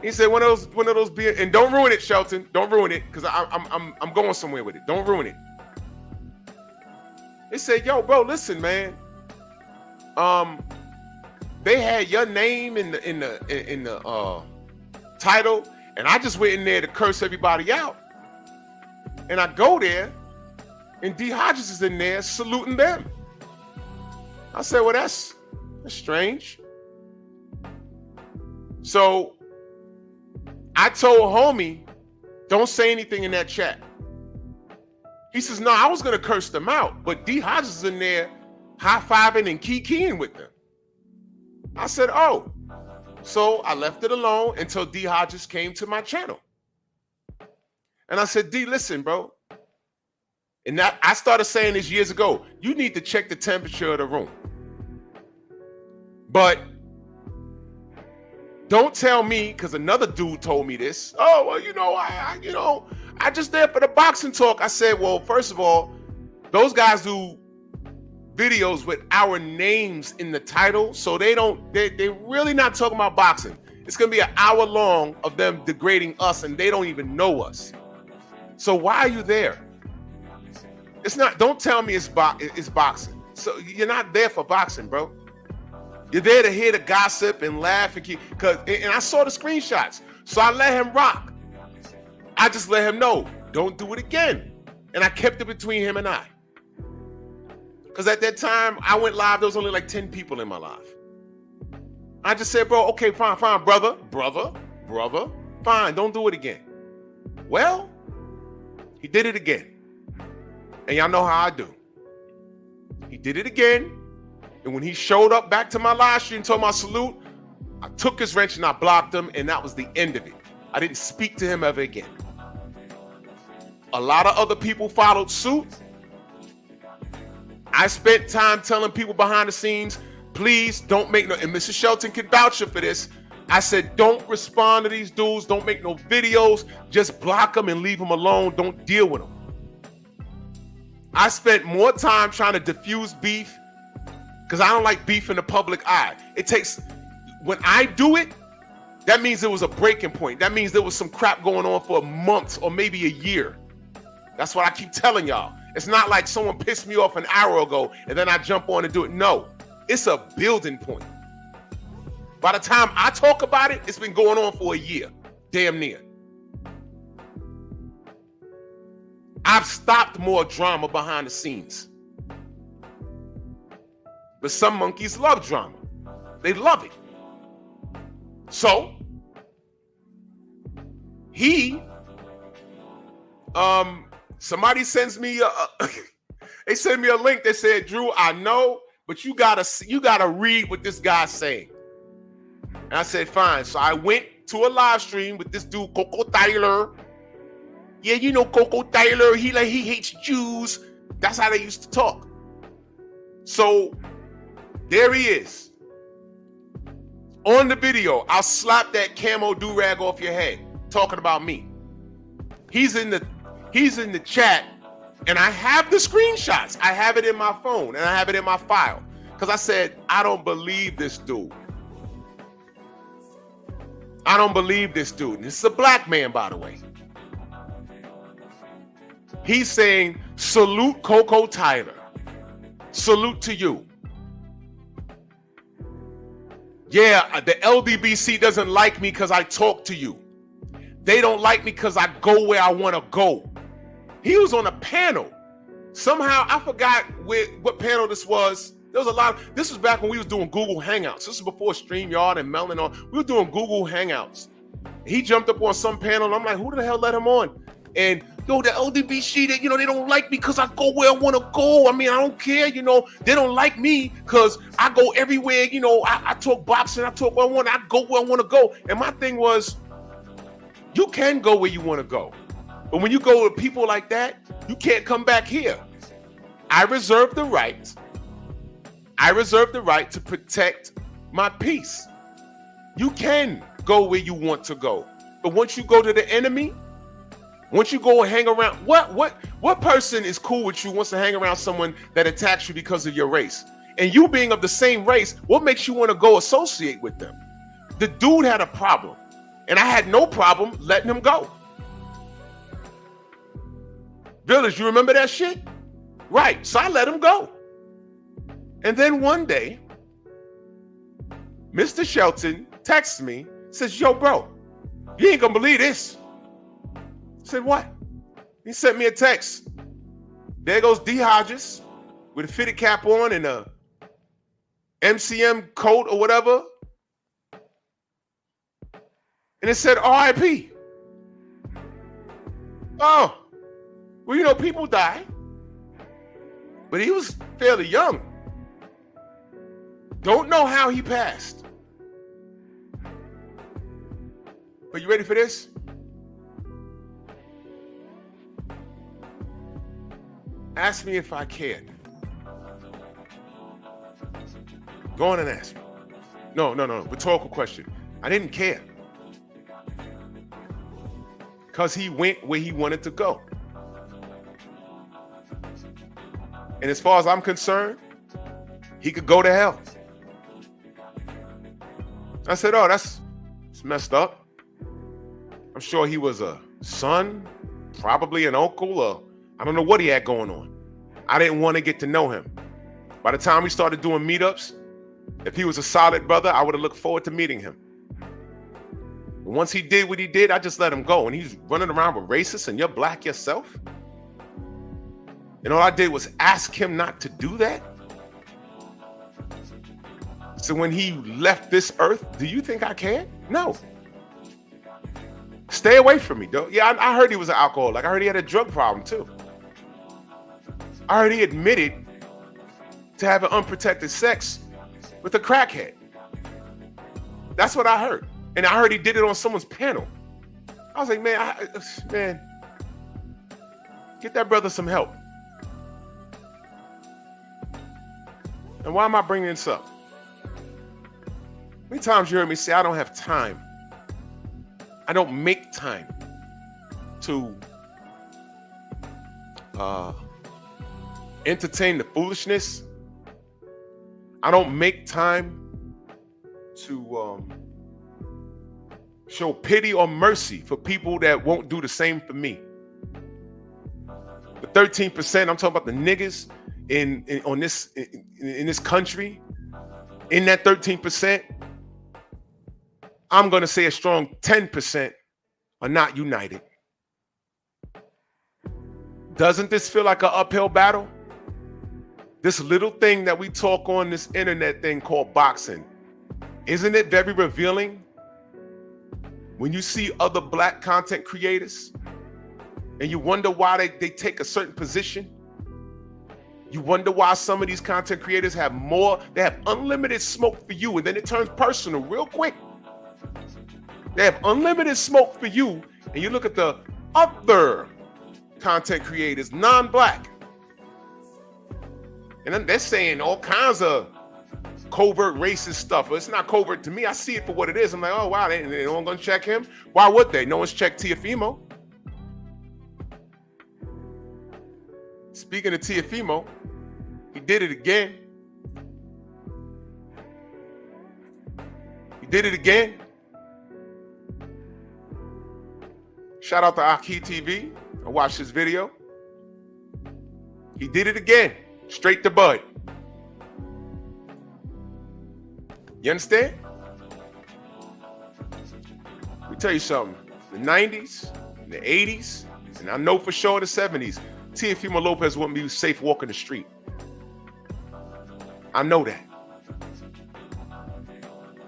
[SPEAKER 2] He said one of those and don't ruin it, Shelton. Don't ruin it, because I'm going somewhere with it. Don't ruin it. They said, yo, bro, listen, man. They had your name in the title, and I just went in there to curse everybody out. And I go there, and D Hodges is in there saluting them. I said, well, that's strange. So I told homie, don't say anything in that chat. He says, no, I was going to curse them out, but D Hodges is in there high-fiving and keying with them. I said, oh. So I left it alone until D Hodges came to my channel. And I said, D, listen, bro. And that I started saying this years ago. You need to check the temperature of the room. But don't tell me, because another dude told me this. Oh, well, I just there for the boxing talk. I said, well, first of all, those guys do videos with our names in the title, so they're really not talking about boxing. It's gonna be an hour long of them degrading us, and they don't even know us. So why are you there? It's not. Don't tell me it's boxing. So you're not there for boxing, bro. You're there to hear the gossip and laugh and I saw the screenshots, so I let him rock. I just let him know, don't do it again, and I kept it between him and I. Because at that time, I went live, there was only like 10 people in my live. I just said, bro, okay, fine, brother, fine, don't do it again. Well, he did it again. And y'all know how I do. He did it again, and when he showed up back to my live stream and told my salute, I took his wrench and I blocked him, and that was the end of it. I didn't speak to him ever again. A lot of other people followed suit. I spent time telling people behind the scenes, please don't make no, and Mr. Shelton can vouch for this. I said, don't respond to these dudes. Don't make no videos. Just block them and leave them alone. Don't deal with them. I spent more time trying to diffuse beef because I don't like beef in the public eye. When I do it, that means there was a breaking point. That means there was some crap going on for months or maybe a year. That's what I keep telling y'all. It's not like someone pissed me off an hour ago and then I jump on and do it. No, it's a building point. By the time I talk about it, it's been going on for a year, damn near. I've stopped more drama behind the scenes. But some monkeys love drama. They love it. So, somebody sends me they send me a link that said, Drew, I know, but you gotta read what this guy's saying. And I said, fine. So I went to a live stream with this dude, Coco Tyler. Yeah, you know Coco Tyler, he hates Jews. That's how they used to talk. So there he is. On the video, I'll slap that camo do-rag off your head, talking about me. He's in the chat, and I have the screenshots. I have it in my phone, and I have it in my file. Because I said, I don't believe this dude. I don't believe this dude. And this is a black man, by the way. He's saying, salute Coco Tyler. Salute to you. Yeah, the LDBC doesn't like me because I talk to you. They don't like me because I go where I want to go. He was on a panel. Somehow, I forgot what panel this was. There was this was back when we was doing Google Hangouts. This is before StreamYard and Melon on. We were doing Google Hangouts. He jumped up on some panel, and I'm like, who the hell let him on? And, the LDBC, they don't like me because I go where I want to go. I mean, I don't care, they don't like me because I go everywhere, I talk boxing, I talk where I want, I go where I want to go. And my thing was, you can go where you want to go. But when you go with people like that, you can't come back here. I reserve the right to protect my peace. You can go where you want to go. But once you go to the enemy, once you go and hang around, what person is cool with you wants to hang around someone that attacks you because of your race? And you being of the same race, what makes you want to go associate with them? The dude had a problem, and I had no problem letting him go. Village, you remember that shit? Right, so I let him go. And then one day, Mr. Shelton texts me, says, yo, bro, you ain't gonna believe this. I said, what? He sent me a text. There goes D. Hodges with a fitted cap on and a MCM coat or whatever. And it said RIP. Oh, well, people die. But he was fairly young. Don't know how he passed. But you ready for this? Ask me if I cared. Go on and ask me. No. Rhetorical question. I didn't care. Because he went where he wanted to go. And as far as I'm concerned, he could go to hell. I said, oh, that's messed up. I'm sure he was a son, probably an uncle, or I don't know what he had going on. I didn't want to get to know him. By the time we started doing meetups, if he was a solid brother, I would have looked forward to meeting him. But once he did what he did, I just let him go. And he's running around with racists and you're black yourself? And all I did was ask him not to do that? So when he left this earth, do you think I cared? No. Stay away from me, though. Yeah, I heard he was an alcoholic. I heard he had a drug problem, too. I heard he admitted to having unprotected sex with a crackhead. That's what I heard. And I heard he did it on someone's panel. I was like, man, get that brother some help. And why am I bringing this up? How many times you heard me say I don't have time? I don't make time to entertain the foolishness. I don't make time to show pity or mercy for people that won't do the same for me. The 13%, I'm talking about the niggas in this country. In that 13%, I'm going to say a strong 10% are not united. Doesn't this feel like an uphill battle? This little thing that we talk on this internet thing called boxing, isn't it very revealing when you see other black content creators and you wonder why they take a certain position? You wonder why some of these content creators have they have unlimited smoke for you, and then it turns personal real quick. They have unlimited smoke for you, and you look at the other content creators, non-black, and then they're saying all kinds of covert racist stuff. But it's not covert to me. I see it for what it is. I'm like, oh, wow, they don't gonna check him? Why would they? No one's checked Tiafimo. Speaking of Tiafimo, he did it again. He did it again. Shout out to Aki TV. I watched his video. He did it again. Straight to Bud. You understand? Let me tell you something. The 90s, the 80s, and I know for sure the 70s, Teofimo Lopez wouldn't be safe walking the street. I know that.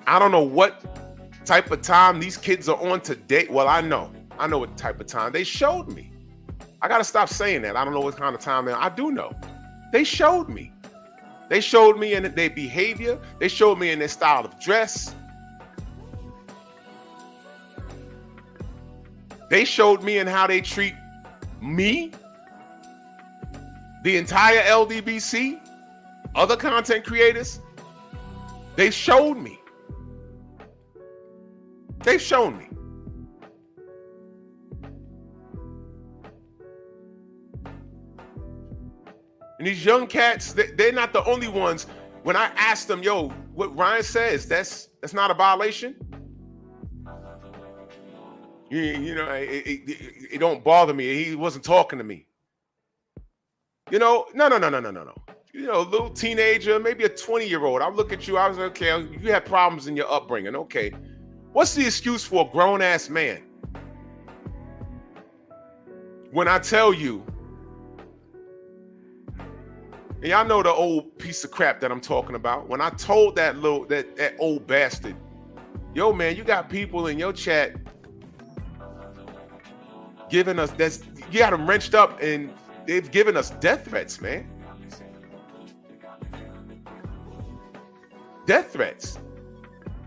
[SPEAKER 2] I don't know what type of time these kids are on today. Well, I know what type of time. They showed me. I got to stop saying that. I don't know what kind of time they're on. I do know. They showed me. They showed me in their behavior. They showed me in their style of dress. They showed me in how they treat me, the entire LDBC, other content creators. They showed me. They've shown me. And these young cats, they're not the only ones. When I asked them, yo, what Ryan says, that's not a violation? You know, it don't bother me. He wasn't talking to me. You know, no. You know, a little teenager, maybe a 20-year-old. I look at you, I was like, okay, you had problems in your upbringing. Okay. What's the excuse for a grown-ass man? When I tell you, and y'all know the old piece of crap that I'm talking about. When I told that old bastard, yo, man, you got people in your chat giving us you got them wrenched up and they've given us death threats, man. Death threats.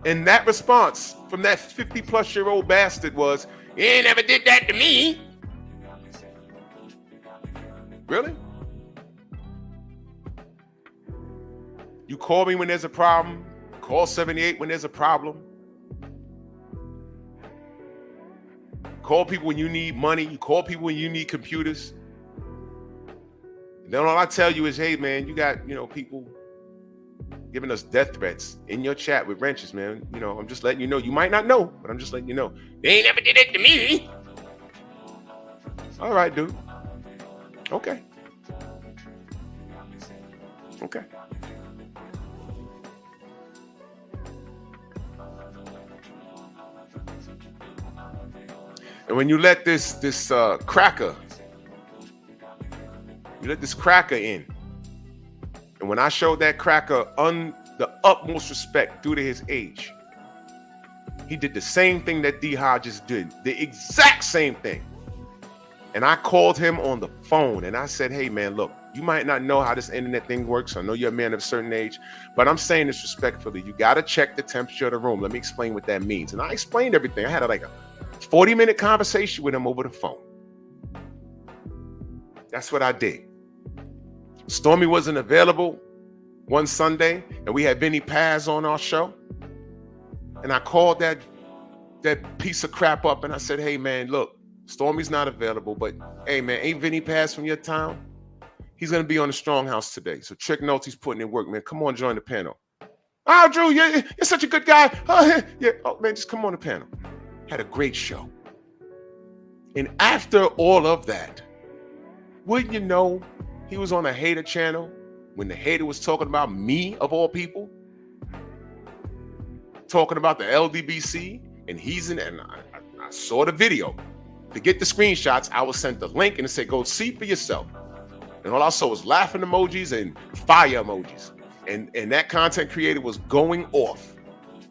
[SPEAKER 2] And that response from that 50-plus-year-old bastard was, you never did that to me. Really? You call me when there's a problem. Call 78 when there's a problem. Call people when you need money. You call people when you need computers. And then all I tell you is, hey, man, you got, people giving us death threats in your chat with wrenches, man. I'm just letting you know. You might not know, but I'm just letting you know. They ain't never did it to me. All right, dude. Okay. Okay. And when you let this cracker, in, and when I showed that cracker the utmost respect due to his age, he did the same thing that D. Hodges did, the exact same thing. And I called him on the phone and I said, hey, man, look, you might not know how this internet thing works. I know you're a man of a certain age, but I'm saying this respectfully. You got to check the temperature of the room. Let me explain what that means. And I explained everything. I had a 40-minute conversation with him over the phone. That's what I did. Stormy wasn't available one Sunday, and we had Vinny Paz on our show. And I called that piece of crap up, and I said, hey, man, look, Stormy's not available, but hey, man, ain't Vinny Paz from your town? He's going to be on the Strong House today. So Trick Nolte's putting in work, man. Come on, join the panel. Oh, Drew, you're such a good guy. Oh, yeah. Oh, man, just come on the panel. Had a great show. And after all of that, wouldn't you know, he was on a hater channel when the hater was talking about me, of all people, talking about the LDBC, and I saw the video. To get the screenshots, I was sent the link and it said, go see for yourself. And all I saw was laughing emojis and fire emojis. And that content creator was going off.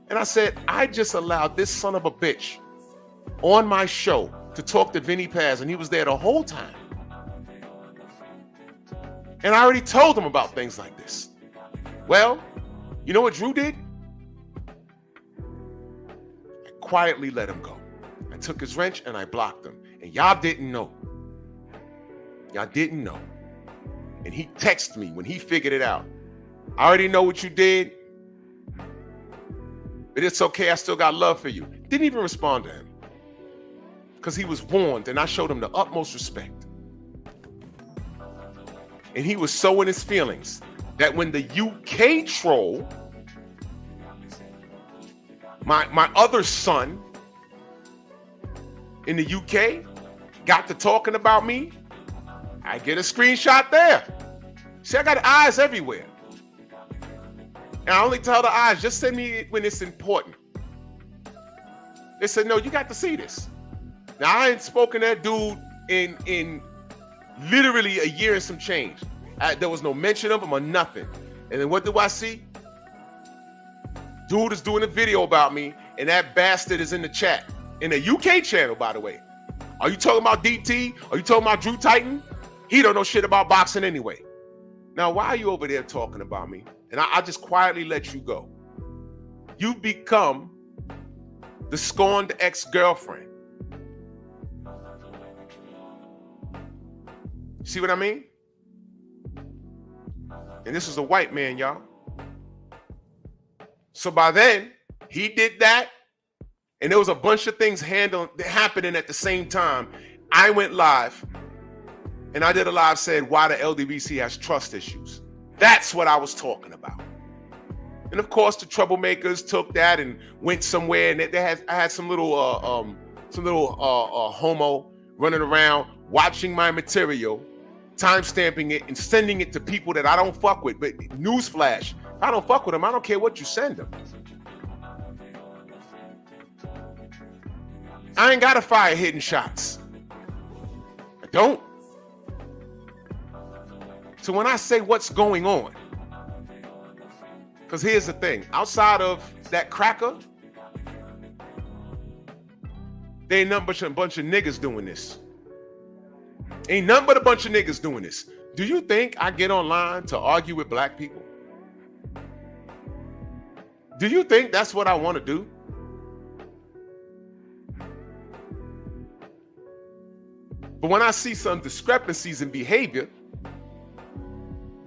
[SPEAKER 2] And I said, I just allowed this son of a bitch on my show to talk to Vinny Paz, and he was there the whole time. And I already told him about things like this. Well, you know what Drew did? I quietly let him go. I took his wrench and I blocked him. And y'all didn't know. Y'all didn't know. And he texted me when he figured it out. I already know what you did, but it's okay. I still got love for you. Didn't even respond to him because he was warned, and I showed him the utmost respect. And he was so in his feelings that when the UK troll, my other son in the UK, got to talking about me, I get a screenshot there. See, I got eyes everywhere. And I only tell the eyes, just send me it when it's important. They said, no, you got to see this. Now, I ain't spoken to that dude in literally a year and some change. There was no mention of him or nothing. And then what do I see? Dude is doing a video about me, and that bastard is in the chat. In a UK channel, by the way. Are you talking about DT? Are you talking about Drew Titan? He don't know shit about boxing anyway. Now, why are you over there talking about me? And I just quietly let you go. You've become the scorned ex-girlfriend. See what I mean? And this is a white man, y'all. So by then, he did that. And there was a bunch of things happening at the same time. I went live. And I did a live said why the LDBC has trust issues. That's what I was talking about. And of course, the troublemakers took that and went somewhere, and I had some little homo running around watching my material, time-stamping it and sending it to people that I don't fuck with. But newsflash, if I don't fuck with them, I don't care what you send them. I ain't gotta fire hidden shots. I don't. So when I say what's going on, because here's the thing, outside of that cracker, there ain't nothing but a bunch of niggas doing this. Ain't nothing but a bunch of niggas doing this. Do you think I get online to argue with black people? Do you think that's what I want to do? But when I see some discrepancies in behavior,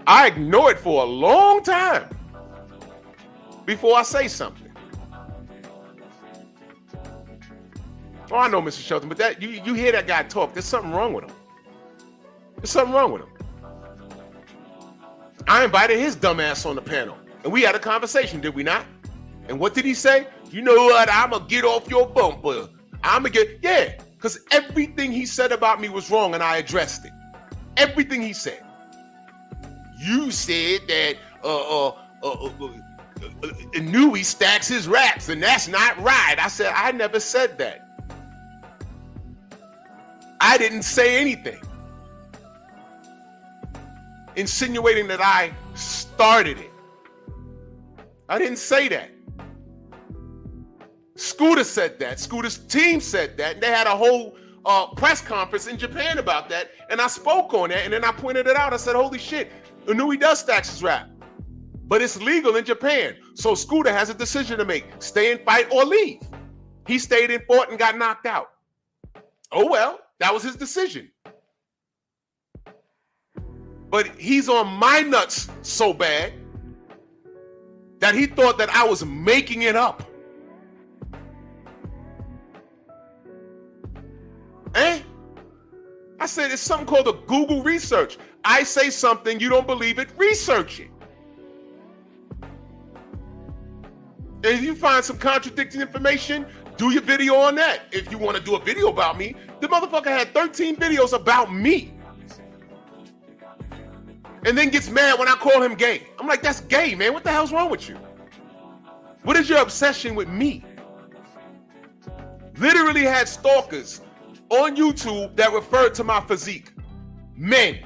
[SPEAKER 2] I ignore it for a long time. before I say something. Oh, I know, Mr. Shelton, but that you hear that guy talk, there's something wrong with him. There's something wrong with him. I invited his dumb ass on the panel, and we had a conversation, did we not? And what did he say? You know what? I'm going to get off your bumper. Yeah, because everything he said about me was wrong, and I addressed it. Everything he said. You said that Nui stacks his raps, and that's not right. I said, I never said that. I didn't say anything insinuating that I started it. I didn't say that. Scooter said that. Scooter's team said that. And they had a whole press conference in Japan about that. And I spoke on that. And then I pointed it out. I said, holy shit, Inui does stack his rap. But it's legal in Japan. So Scooter has a decision to make. Stay and fight or leave. He stayed and fought and got knocked out. Oh, well, that was his decision. But he's on my nuts so bad that he thought that I was making it up. I said, it's something called a Google research. I say something, you don't believe it, research it. And if you find some contradicting information, do your video on that. If you want to do a video about me, the motherfucker had 13 videos about me. And then gets mad when I call him gay. I'm like, that's gay, man. What the hell's wrong with you? What is your obsession with me? Literally had stalkers on YouTube that referred to my physique. Men.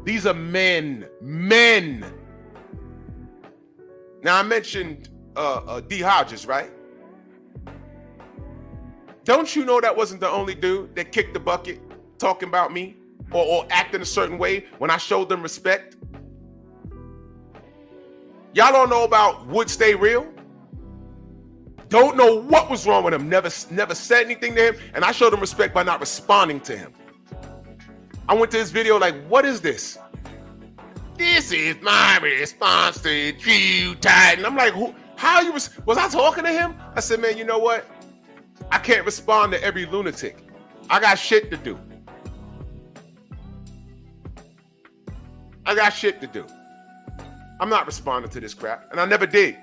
[SPEAKER 2] These are men. Men. Now, I mentioned D. Hodges, right? Don't you know that wasn't the only dude that kicked the bucket talking about me or acting a certain way when I showed them respect? Y'all don't know about Would Stay Real? Don't know what was wrong with him. Never said anything to him. And I showed him respect by not responding to him. I went to his video like, what is this? This is my response to you, Titan. I'm like, how you was I talking to him? I said, man, you know what? I can't respond to every lunatic. I got shit to do. I got shit to do. I'm not responding to this crap. And I never did.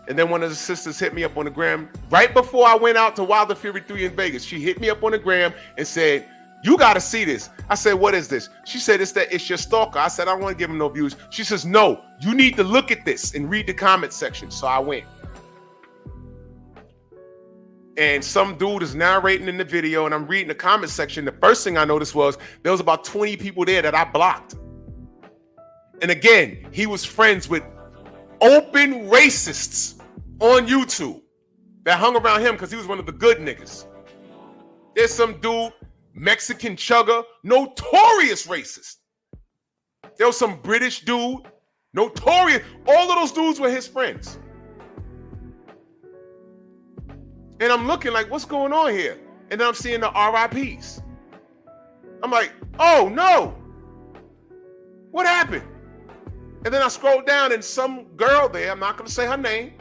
[SPEAKER 2] And then one of the sisters hit me up on the gram right before I went out to Wilder Fury 3 in Vegas. She hit me up on the gram and said, you got to see this. I said, what is this? She said, it's your stalker. I said, I don't want to give him no views. She says, no, you need to look at this and read the comment section. So I went. And some dude is narrating in the video and I'm reading the comment section. The first thing I noticed was there was about 20 people there that I blocked. And again, he was friends with open racists on YouTube that hung around him because he was one of the good niggas. There's some dude, Mexican chugger, notorious racist. There was some British dude, notorious. All of those dudes were his friends. And I'm looking like, what's going on here? And then I'm seeing the RIPs. I'm like, oh no. What happened? And then I scrolled down and some girl there, I'm not going to say her name.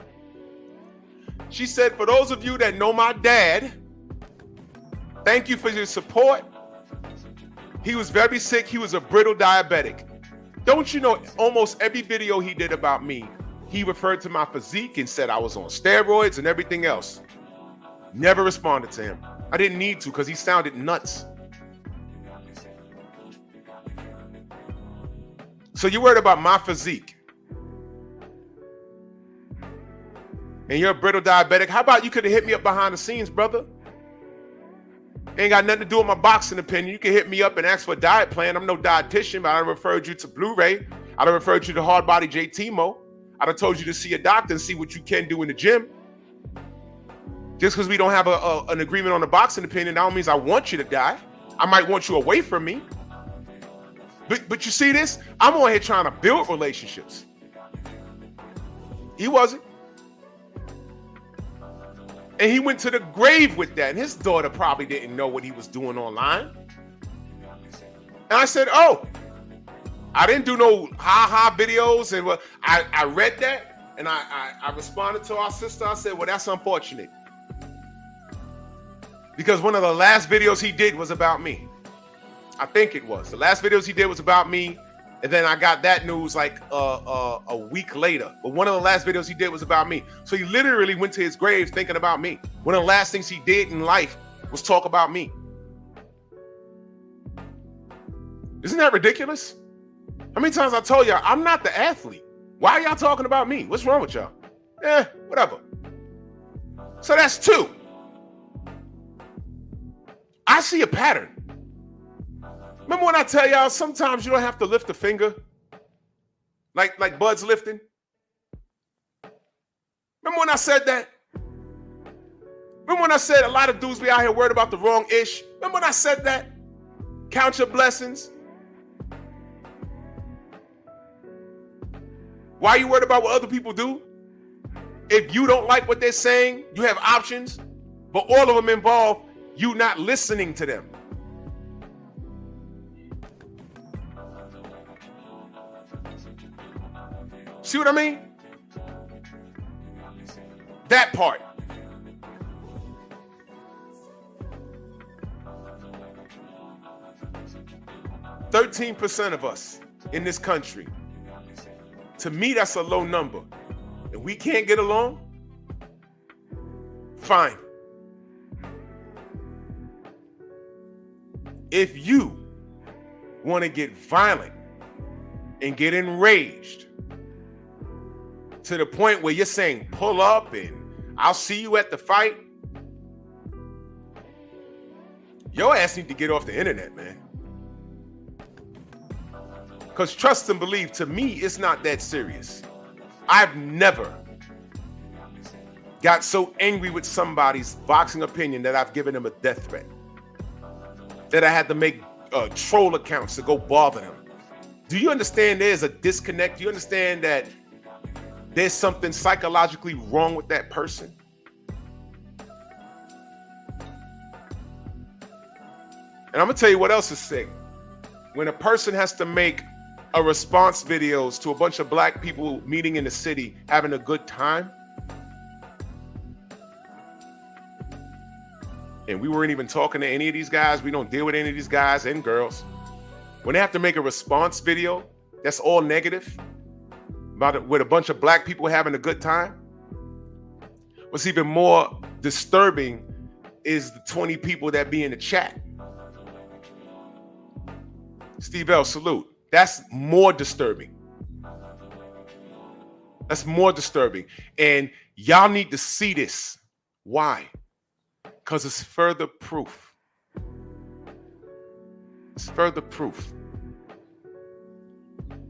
[SPEAKER 2] She said, for those of you that know my dad, thank you for your support. He was very sick. He was a brittle diabetic. Don't you know, almost every video he did about me, he referred to my physique and said I was on steroids and everything else. Never responded to him. I didn't need to because he sounded nuts. So you're worried about my physique. And you're a brittle diabetic. How about you could have hit me up behind the scenes, brother? Ain't got nothing to do with my boxing opinion. You can hit me up and ask for a diet plan. I'm no dietitian, but I referred you to Blu-ray. I referred you to Hard Body JTmo. I'd have told you to see a doctor and see what you can do in the gym. Just because we don't have an agreement on the boxing opinion, that don't mean I want you to die. I might want you away from me. But you see this? I'm on here trying to build relationships. He wasn't. And he went to the grave with that. And his daughter probably didn't know what he was doing online. And I said, oh, I didn't do no ha-ha videos. And I read that, and I responded to our sister. I said, well, that's unfortunate. Because one of the last videos he did was about me. I think it was. The last videos he did was about me. And then I got that news like a week later. But one of the last videos he did was about me. So he literally went to his grave thinking about me. One of the last things he did in life was talk about me. Isn't that ridiculous? How many times I told y'all I'm not the athlete? Why are y'all talking about me? What's wrong with y'all? Whatever. So that's two. I see a pattern. Remember when I tell y'all sometimes you don't have to lift a finger? Like Bud's lifting? Remember when I said that? Remember when I said a lot of dudes be out here worried about the wrong ish? Remember when I said that? Count your blessings. Why are you worried about what other people do? If you don't like what they're saying, you have options, but all of them involve you not listening to them. See what I mean? That part. %13 of us in this country. To me, that's a low number. And we can't get along? Fine. If you want to get violent and get enraged to the point where you're saying pull up and I'll see you at the fight, your ass need to get off the internet, man. Because trust and believe, to me, it's not that serious. I've never got so angry with somebody's boxing opinion that I've given them a death threat. That I had to make troll accounts to go bother them. Do you understand there's a disconnect? Do you understand that there's something psychologically wrong with that person? And I'm gonna tell you what else is sick. When a person has to make a response videos to a bunch of black people meeting in the city, having a good time. And we weren't even talking to any of these guys. We don't deal with any of these guys and girls. When they have to make a response video that's all negative about it, with a bunch of black people having a good time. What's even more disturbing is the 20 people that be in the chat. Steve L, salute. That's more disturbing. That's more disturbing. And y'all need to see this. Why? Because it's further proof. It's further proof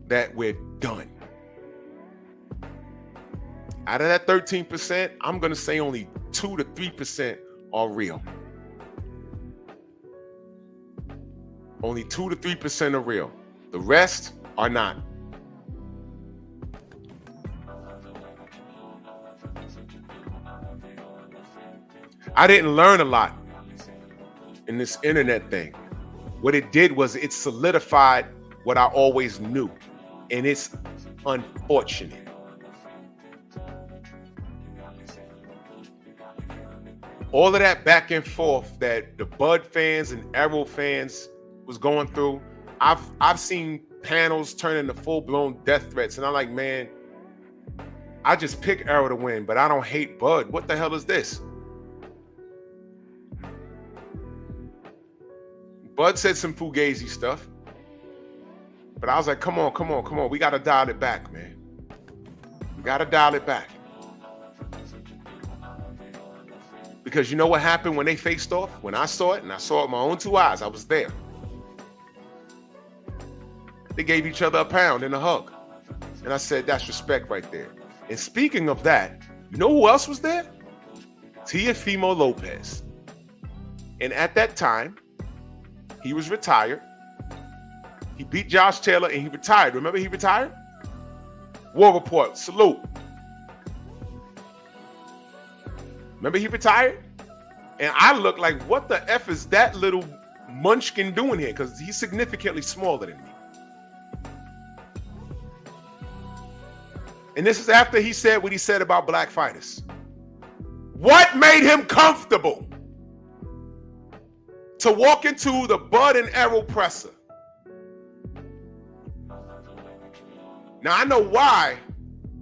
[SPEAKER 2] that we're done. Out of that 13%, I'm going to say only 2 to 3% are real. Only 2 to 3% are real. The rest are not. I didn't learn a lot in this internet thing. What it did was it solidified what I always knew, and it's unfortunate. All of that back and forth that the Bud fans and Arrow fans was going through, I've seen panels turn into full-blown death threats, and I'm like, man, I just pick Arrow to win, but I don't hate Bud. What the hell is this? Bud said some fugazi stuff, but I was like, come on. We got to dial it back, man. We got to dial it back. Because you know what happened when they faced off? When I saw it, and I saw it with my own 2 eyes, I was there. They gave each other a pound and a hug. And I said, that's respect right there. And speaking of that, you know who else was there? Teofimo Lopez. And at that time, he was retired. He beat Josh Taylor and he retired. Remember he retired? War Report, salute. Remember he retired? And I look like, what the F is that little munchkin doing here? Because he's significantly smaller than me. And this is after he said what he said about black fighters. What made him comfortable to walk into the Bud and Arrow presser? Now, I know why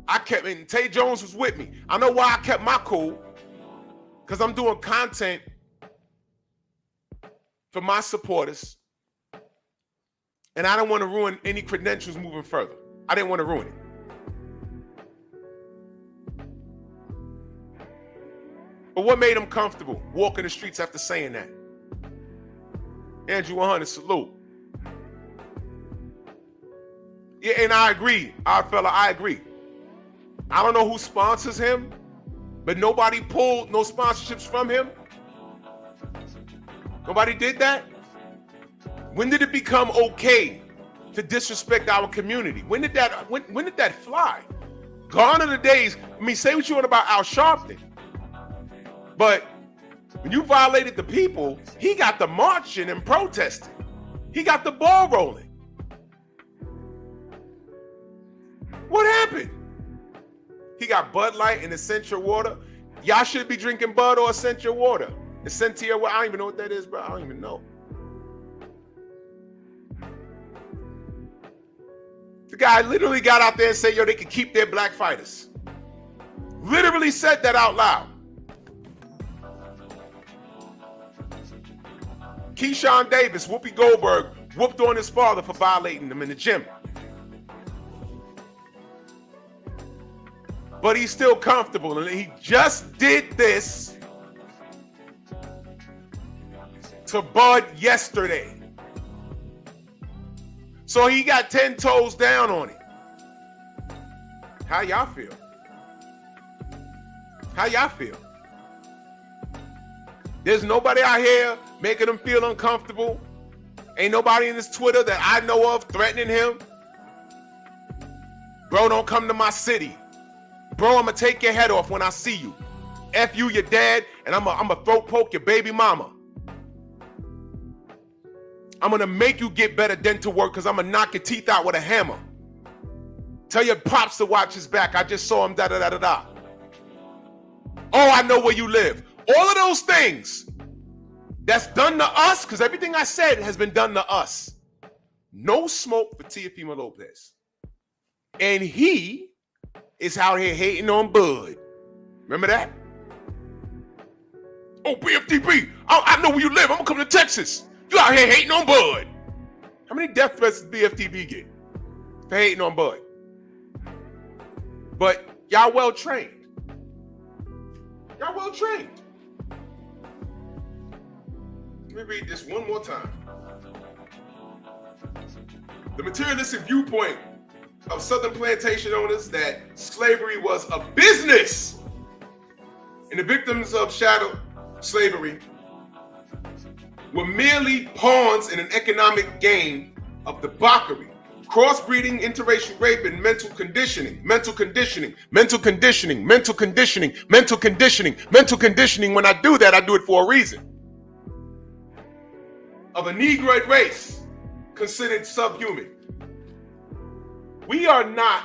[SPEAKER 2] I kept, and Tay Jones was with me. I know why I kept my cool, because I'm doing content for my supporters, and I don't want to ruin any credentials moving further. I didn't want to ruin it. But what made him comfortable walking the streets after saying that? Andrew 100, salute. Yeah, and I agree, our fella, I agree. I don't know who sponsors him, but nobody pulled no sponsorships from him. Nobody did that. When did it become okay to disrespect our community? When did that fly? Gone are the days. I mean, say what you want about Al Sharpton, but when you violated the people, he got the marching and protesting. He got the ball rolling. What happened? He got Bud Light and Essentia water. Y'all should be drinking Bud or Essentia water. Essentia water, I don't even know what that is, bro. I don't even know. The guy literally got out there and said, yo, they could keep their black fighters. Literally said that out loud. Keyshawn Davis, Whoopi Goldberg, whooped on his father for violating him in the gym. But he's still comfortable, and he just did this to Bud yesterday. So he got 10 toes down on it. How y'all feel? How y'all feel? There's nobody out here making him feel uncomfortable. Ain't nobody in this Twitter that I know of threatening him. Bro, don't come to my city. Bro, I'm gonna take your head off when I see you. F you, your dad, and I'm gonna throat poke your baby mama. I'm gonna make you get better dental work because I'm gonna knock your teeth out with a hammer. Tell your pops to watch his back. I just saw him, da-da-da-da-da. Oh, I know where you live. All of those things that's done to us, because everything I said has been done to us. No smoke for Teofimo Lopez. And he is out here hating on Bud. Remember that? Oh, BFDB, I know where you live. I'm gonna come to Texas. You out here hating on Bud. How many death threats does BFDB get for hating on Bud? But y'all well trained. Y'all well trained. Let me read this one more time. The materialistic viewpoint of Southern plantation owners that slavery was a business and the victims of chattel slavery were merely pawns in an economic game of debauchery, crossbreeding, interracial rape, and mental conditioning. When I do that, I do it for a reason. Of a Negroid race considered subhuman. We are not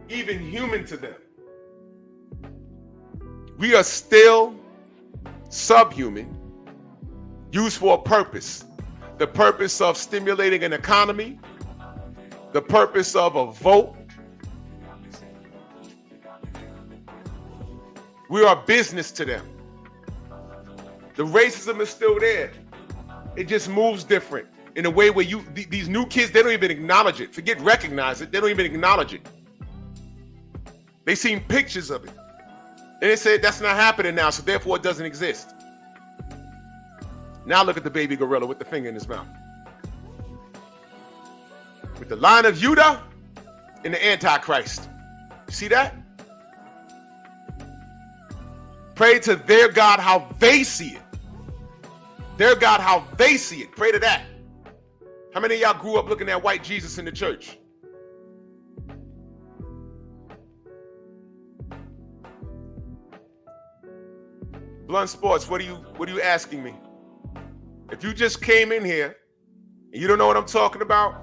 [SPEAKER 2] even human to them. We are still subhuman, used for a purpose. The purpose of stimulating an economy, the purpose of a vote. We are business to them. The racism is still there. It just moves different in a way where these new kids, they don't even acknowledge it. Forget recognize it. They don't even acknowledge it. They seen pictures of it. And they said that's not happening now, so therefore it doesn't exist. Now look at the baby gorilla with the finger in his mouth. With the Lion of Judah and the Antichrist. You see that? Pray to their God how they see it. Their God how they see it. Pray to that. How many of y'all grew up looking at white Jesus in the church? Blunt Sports, what are you asking me? If you just came in here and you don't know what I'm talking about,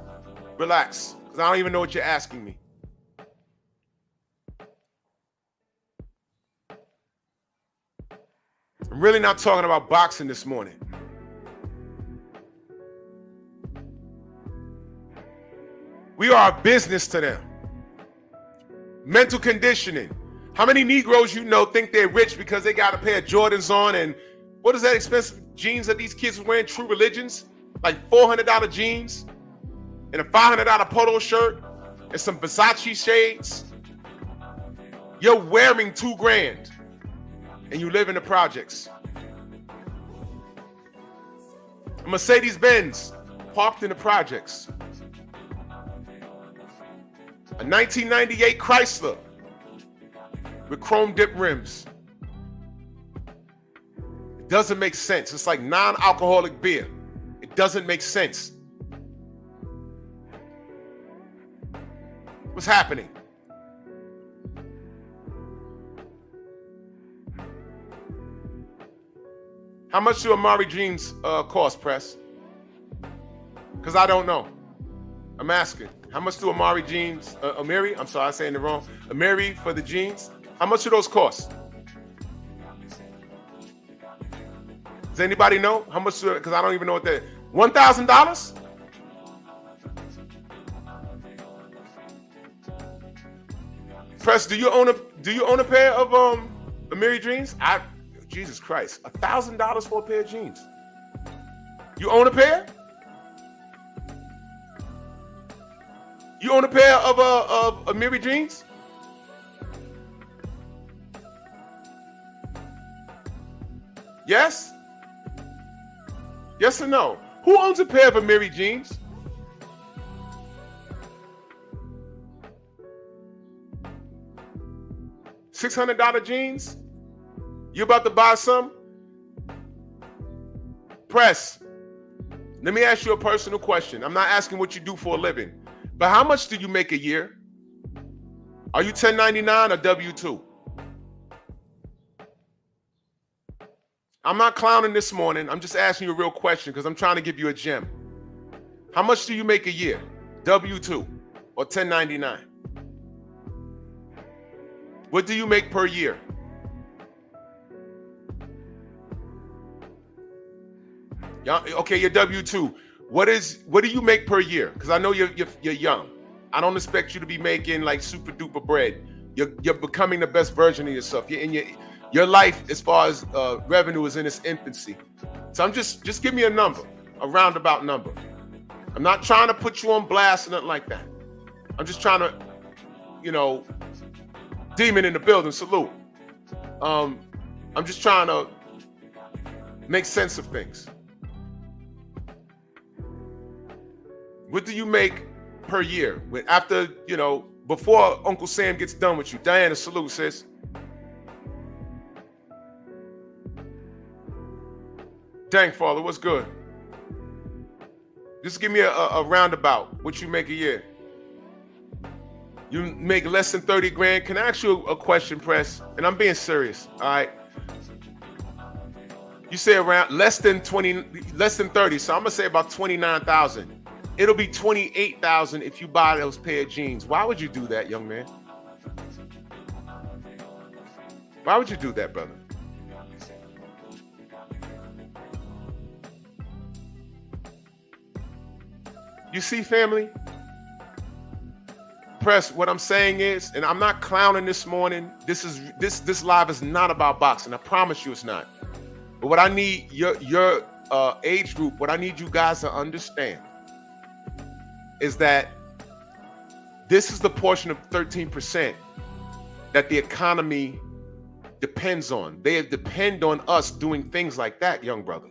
[SPEAKER 2] relax, because I don't even know what you're asking me. I'm really not talking about boxing this morning. We are a business to them. Mental conditioning. How many Negroes you know think they're rich because they got a pair of Jordans on and what is that expensive jeans that these kids are wearing? True Religions? Like $400 jeans and a $500 polo shirt and some Versace shades. You're wearing $2,000 and you live in the projects. A Mercedes-Benz parked in the projects. A 1998 Chrysler with chrome dip rims. It doesn't make sense. It's like non-alcoholic beer. It doesn't make sense. What's happening? How much do Amari jeans cost, Press? Because I don't know. I'm asking. How much do Amari jeans, Amiri, I'm sorry, I'm saying it wrong. Amiri for the jeans, how much do those cost? Does anybody know? How much, because I don't even know what that, $1,000? Press, do you own a pair of Amiri jeans? Jesus Christ, $1,000 for a pair of jeans. You own a pair? You own a pair of Amiri jeans? Yes? Yes or no? Who owns a pair of Amiri jeans? $600 jeans? You about to buy some? Press, let me ask you a personal question. I'm not asking what you do for a living. But how much do you make a year? Are you 1099 or W-2? I'm not clowning this morning. I'm just asking you a real question because I'm trying to give you a gem. How much do you make a year? W-2 or 1099? What do you make per year? Okay, you're W-2. What do you make per year? Because I know you're young. I don't expect you to be making like super duper bread. You're becoming the best version of yourself. You're in your life as far as revenue is in its infancy. So I'm just give me a number, a roundabout number. I'm not trying to put you on blast or nothing like that. I'm just trying to, demon in the building, salute. I'm just trying to make sense of things. What do you make per year? After, before Uncle Sam gets done with you. Diana, salute, sis. Dang, father, what's good? Just give me a roundabout. What you make a year? You make less than 30 grand. Can I ask you a question, Press? And I'm being serious, all right? You say around less than 30, so I'm gonna say about 29,000. It'll be 28,000 if you buy those pair of jeans. Why would you do that, young man? Why would you do that, brother? You see, family? Press, what I'm saying is, and I'm not clowning this morning. This live is not about boxing. I promise you it's not. But what I need your age group, what I need you guys to understand is that this is the portion of 13% that the economy depends on. They depend on us doing things like that, young brother.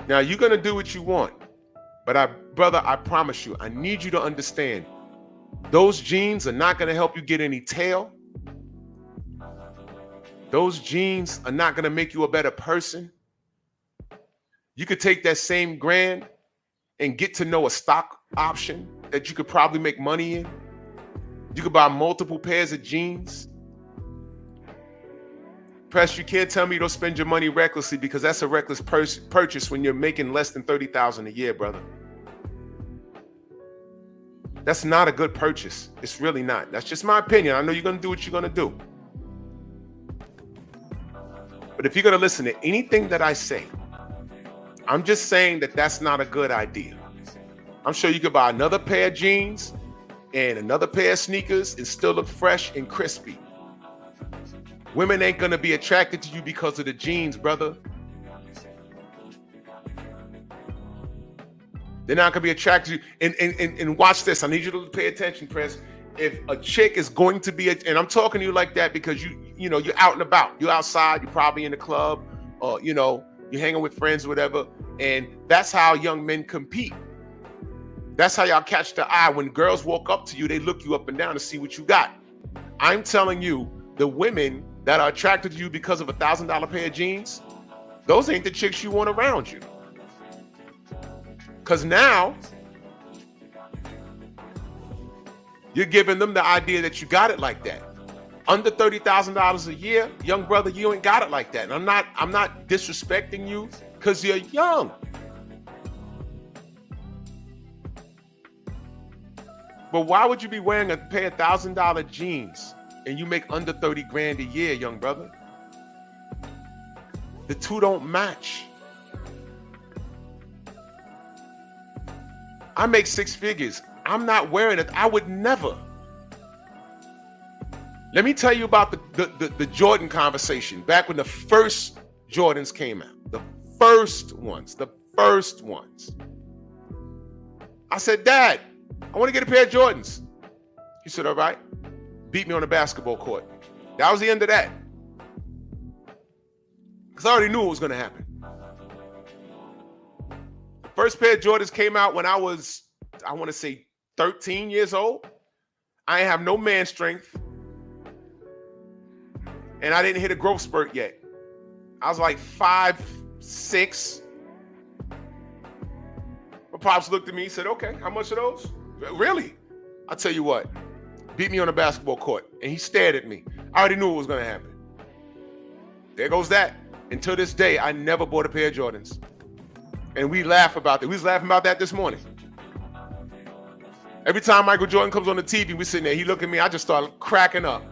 [SPEAKER 2] Now, you're going to do what you want. But brother, I promise you, I need you to understand, those jeans are not going to help you get any tail. Those jeans are not going to make you a better person. You could take that same grand and get to know a stock option that you could probably make money in. You could buy multiple pairs of jeans. Press, you can't tell me you don't spend your money recklessly, because that's a reckless purchase when you're making less than 30,000 a year, brother. That's not a good purchase. It's really not. That's just my opinion. I know you're going to do what you're going to do. But if you're going to listen to anything that I say, I'm just saying that that's not a good idea. I'm sure you could buy another pair of jeans and another pair of sneakers and still look fresh and crispy. Women ain't going to be attracted to you because of the jeans, brother. They're not going to be attracted to you. And watch this. I need you to pay attention, Press. If a chick is going to be, and I'm talking to you like that because you know, you're out and about. You're outside. You're probably in the club, or, you know, you're hanging with friends or whatever. And that's how young men compete. That's how y'all catch the eye. When girls walk up to you, they look you up and down to see what you got. I'm telling you, the women that are attracted to you because of $1,000 pair of jeans, those ain't the chicks you want around you. Because now you're giving them the idea that you got it like that. Under $30,000 a year, young brother, you ain't got it like that. And I'm not disrespecting you because you're young. But why would you be wearing a pair of $1,000 jeans and you make under 30 grand a year, young brother? The two don't match. I make 6 figures. I'm not wearing it. I would never. Let me tell you about the Jordan conversation back when the first Jordans came out. The first ones. I said, Dad, I want to get a pair of Jordans. He said, all right. Beat me on the basketball court. That was the end of that. Because I already knew what was going to happen. The first pair of Jordans came out when I was, I want to say, 13 years old. I ain't have no man strength. And I didn't hit a growth spurt yet. I was like 5'6". My pops looked at me and said, okay, how much are those? Really? I'll tell you what. Beat me on the basketball court. And he stared at me. I already knew what was going to happen. There goes that. Until this day, I never bought a pair of Jordans. And we laugh about that. We was laughing about that this morning. Every time Michael Jordan comes on the TV, we sitting there, he look at me, I just start cracking up.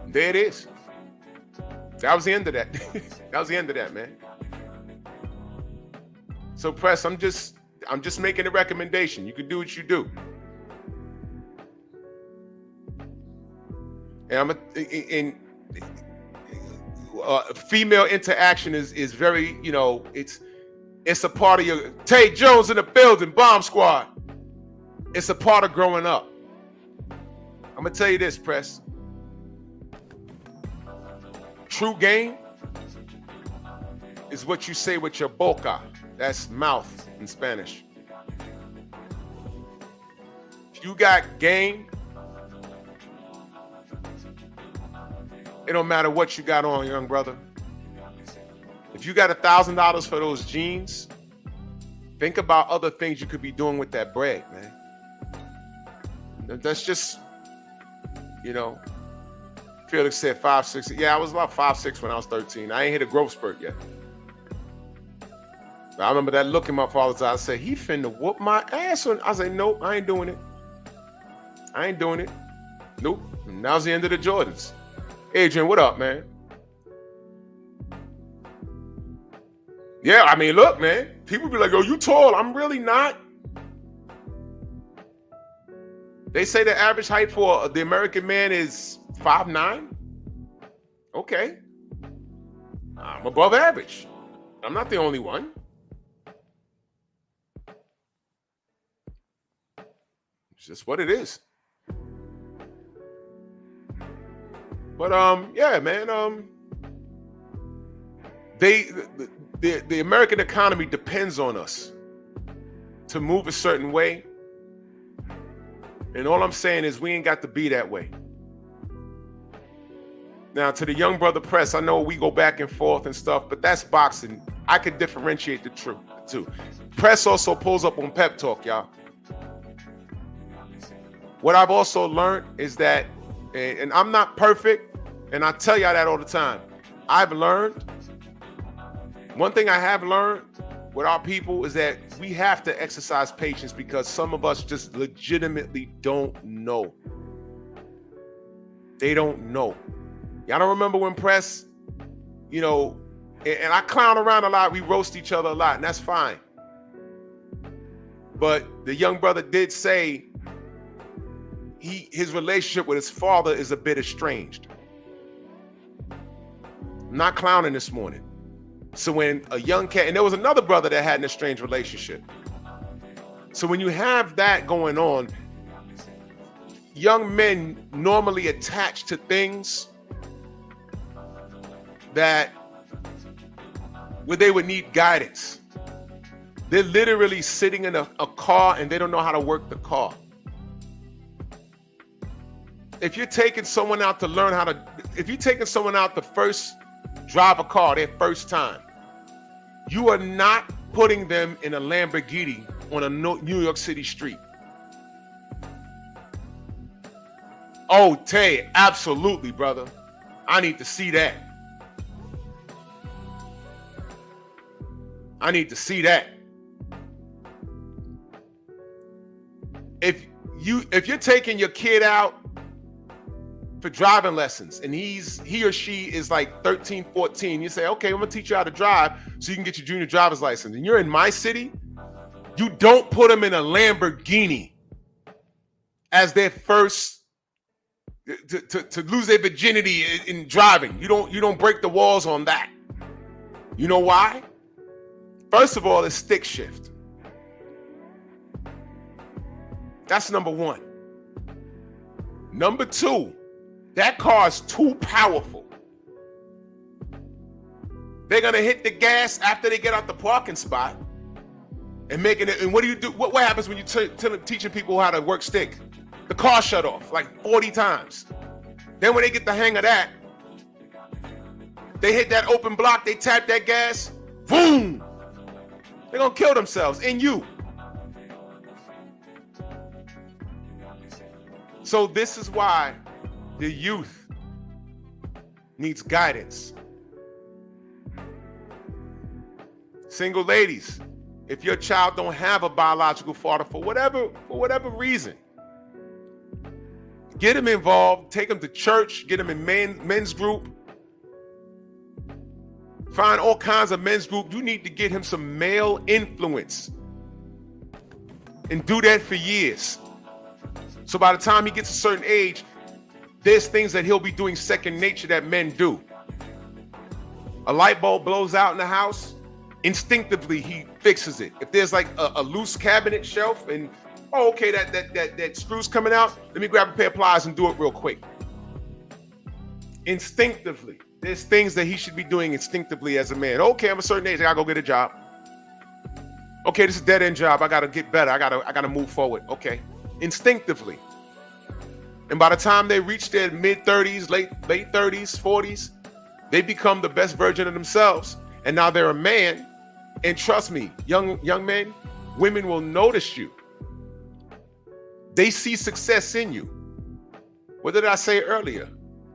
[SPEAKER 2] There it is. That was the end of that. That was the end of that, man. So, Press, I'm just making a recommendation. You can do what you do. And female interaction is very, you know, it's a part of your. Tay Jones in the building, Bomb Squad. It's a part of growing up. I'm gonna tell you this, Press. True game is what you say with your boca. That's mouth in Spanish. If you got game, it don't matter what you got on, young brother. If you got $1,000 for those jeans, think about other things you could be doing with that bread, man. That's just, you know. Felix said 5'6". Yeah, I was about 5'6" when I was 13. I ain't hit a growth spurt yet. But I remember that look in my father's eyes. I said, he finna whoop my ass. I said, nope, I ain't doing it. I ain't doing it. Nope. And now's the end of the Jordans. Adrian, what up, man? Yeah, I mean, look, man. People be like, oh, you tall. I'm really not. They say the average height for the American man is 5'9". Okay. I'm above average. I'm not the only one. It's just what it is. But yeah, man. The American economy depends on us to move a certain way. And all I'm saying is we ain't got to be that way. Now, to the young brother Press, I know we go back and forth and stuff, but that's boxing. I could differentiate the truth, too. Press also pulls up on Pep Talk, y'all. What I've also learned is that, and I'm not perfect, and I tell y'all that all the time. I've learned, one thing I have learned with our people is that we have to exercise patience because some of us just legitimately don't know. They don't know. Y'all don't remember when Press, you know, and I clown around a lot. We roast each other a lot, and that's fine. But the young brother did say his relationship with his father is a bit estranged. I'm not clowning this morning. So when a young cat, and there was another brother that had an estranged relationship. So when you have that going on, young men normally attach to things that where they would need guidance. They're literally sitting in a car and they don't know how to work the car. If you're taking someone out to learn how to, if you're taking someone out to first drive a car their first time, you are not putting them in a Lamborghini on a New York City street. Oh, Tay, absolutely, brother. I need to see that. I need to see that. If you're taking your kid out for driving lessons and he or she is like 13, 14, you say, okay, I'm gonna teach you how to drive so you can get your junior driver's license. And you're in my city, you don't put them in a Lamborghini as their first to lose their virginity in driving. You don't break the walls on that. You know why? First of all, it's stick shift. That's number one. Number two, that car is too powerful. They're gonna hit the gas after they get out the parking spot and making it. And what do you do? What happens when you teaching people how to work stick? The car shut off like 40 times. Then when they get the hang of that, they hit that open block, they tap that gas, boom! They're gonna kill themselves and you. So this is why the youth needs guidance. Single ladies, if your child don't have a biological father for whatever reason, get him involved, take him to church, get him in men's group. Find all kinds of men's group. You need to get him some male influence and do that for years. So by the time he gets a certain age, there's things that he'll be doing second nature that men do. A light bulb blows out in the house, instinctively he fixes it. If there's like a loose cabinet shelf and, oh, okay, that screw's coming out, let me grab a pair of pliers and do it real quick. Instinctively. There's things that he should be doing instinctively as a man. Okay, I'm a certain age, I gotta go get a job. Okay, this is a dead-end job, I gotta get better, I gotta move forward. Okay, instinctively. And by the time they reach their mid-30s, late 30s, 40s, they become the best version of themselves. And now they're a man. And trust me, young men, women will notice you. They see success in you. What did I say earlier?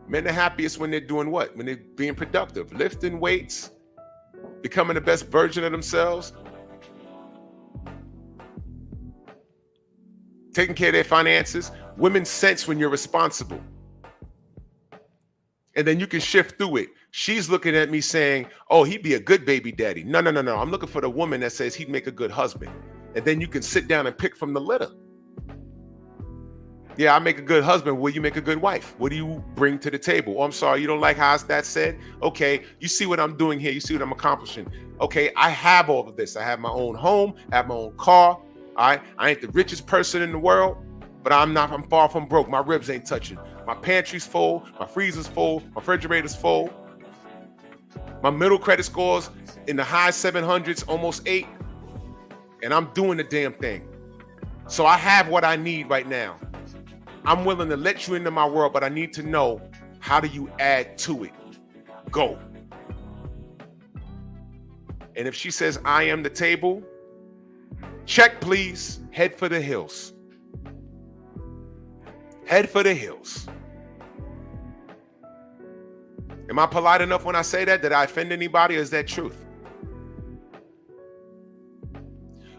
[SPEAKER 2] Men are happiest when they're doing what? When they're being productive, lifting weights, becoming the best version of themselves, taking care of their finances. Women sense when you're responsible. And then you can shift through it. She's looking at me saying, oh, he'd be a good baby daddy. No. I'm looking for the woman that says he'd make a good husband. And then you can sit down and pick from the litter. Yeah, I make a good husband. Will you make a good wife? What do you bring to the table? Oh, I'm sorry, you don't like how that's said? Okay, you see what I'm doing here. You see what I'm accomplishing. Okay, I have all of this. I have my own home, I have my own car. All right, I ain't the richest person in the world, but I'm far from broke. My ribs ain't touching. My pantry's full, my freezer's full, my refrigerator's full. My middle credit score's in the high 700s, almost 8. And I'm doing the damn thing. So I have what I need right now. I'm willing to let you into my world, but I need to know, how do you add to it? Go. And if she says, I am the table, check, please. Head for the hills. Head for the hills. Am I polite enough when I say that? Did I offend anybody, or is that truth?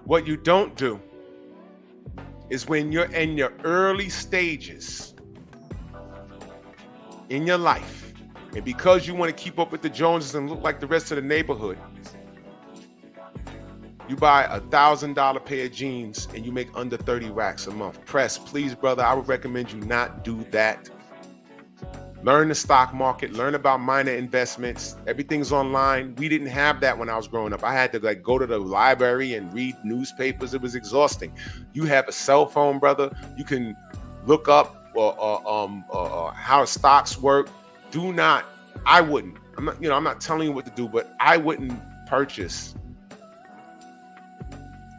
[SPEAKER 2] What you don't do is when you're in your early stages in your life, and because you want to keep up with the Joneses and look like the rest of the neighborhood, you buy $1,000 pair of jeans and you make under 30 racks a month. Press, please, brother, I would recommend you not do that. Learn the stock market, learn about minor investments. Everything's online. We didn't have that when I was growing up. I had to go to the library and read newspapers. It was exhausting. You have a cell phone, brother. You can look up how stocks work. I wouldn't. I'm not telling you what to do, but I wouldn't purchase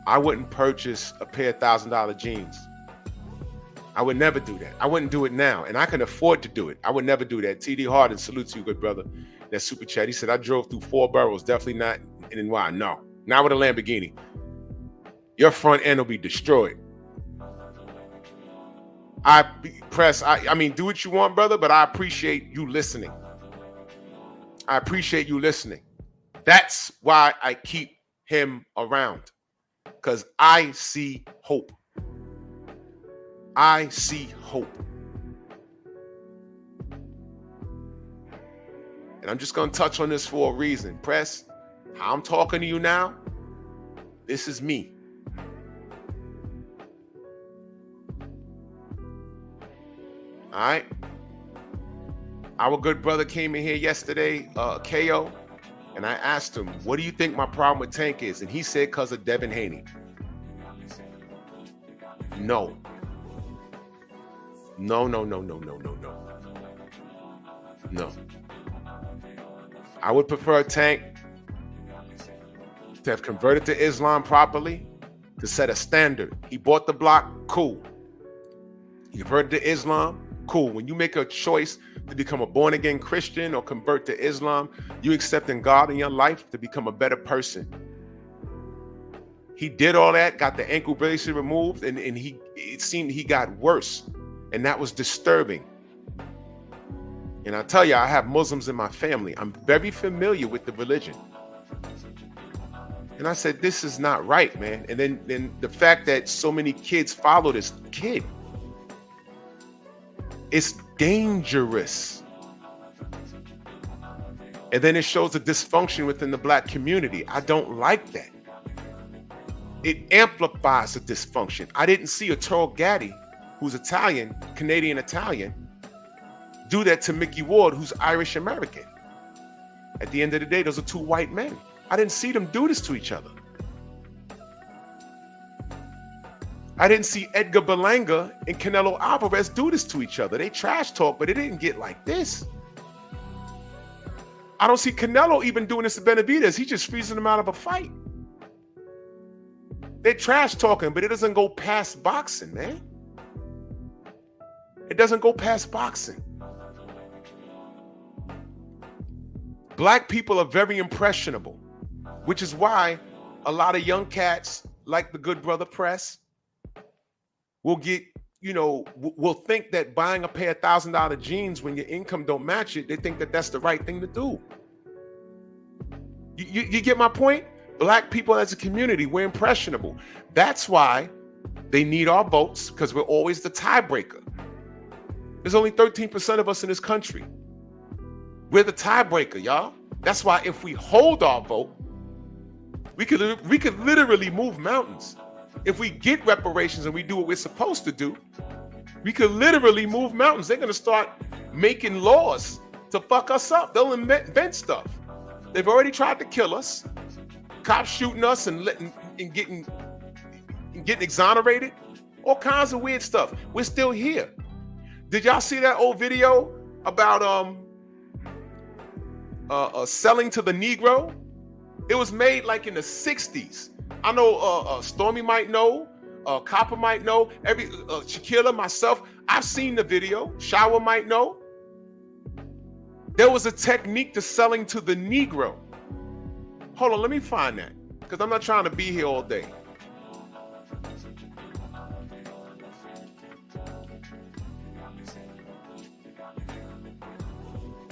[SPEAKER 2] a pair of $1,000 jeans. I would never do that. I wouldn't do it now, and I can afford to do it. I would never do that. TD Harden, salute to you, good brother. That super chat. He said, I drove through 4 boroughs, definitely not in NY. No, not with a Lamborghini. Your front end will be destroyed. I mean, do what you want, brother, but I appreciate you listening. I appreciate you listening. That's why I keep him around, because I see hope. I see hope. And I'm just going to touch on this for a reason. Press, how I'm talking to you now, this is me. All right. Our good brother came in here yesterday, KO, and I asked him, what do you think my problem with Tank is? And he said, because of Devin Haney. No. No. I would prefer Tank to have converted to Islam properly, to set a standard. He bought the block, cool. He converted to Islam, cool. When you make a choice to become a born-again Christian or convert to Islam, you accepting God in your life to become a better person. He did all that, got the ankle bracelet removed, and it seemed he got worse. And that was disturbing. And I tell you, I have Muslims in my family. I'm very familiar with the religion. And I said, this is not right, man. And then the fact that so many kids follow this kid, it's dangerous. And then it shows the dysfunction within the black community. I don't like that. It amplifies the dysfunction. I didn't see a Toro Gaddy, who's Italian, Canadian Italian, do that to Mickey Ward, who's Irish American. At the end of the day, those are two white men. I didn't see them do this to each other. I didn't see Edgar Berlanga and Canelo Alvarez do this to each other. They trash talk, but it didn't get like this. I don't see Canelo even doing this to Benavidez. He's just freezing him out of a fight. They're trash talking, but it doesn't go past boxing, man. It doesn't go past boxing. Black people are very impressionable, which is why a lot of young cats like the good brother Press will get, will think that buying a pair of $1,000 jeans when your income don't match it, they think that that's the right thing to do. You get my point? Black people as a community, we're impressionable. That's why they need our votes, because we're always the tiebreaker. There's only 13% of us in this country. We're the tiebreaker, y'all. That's why if we hold our vote, we could literally move mountains. If we get reparations and we do what we're supposed to do, we could literally move mountains. They're going to start making laws to fuck us up. They'll invent stuff. They've already tried to kill us. Cops shooting us and getting exonerated. All kinds of weird stuff. We're still here. Did y'all see that old video about selling to the Negro? It was made like in the 60s. I know Stormy might know, Copper might know, Shaquilla, myself, I've seen the video. Shower might know. There was a technique to selling to the Negro. Hold on, let me find that, because I'm not trying to be here all day.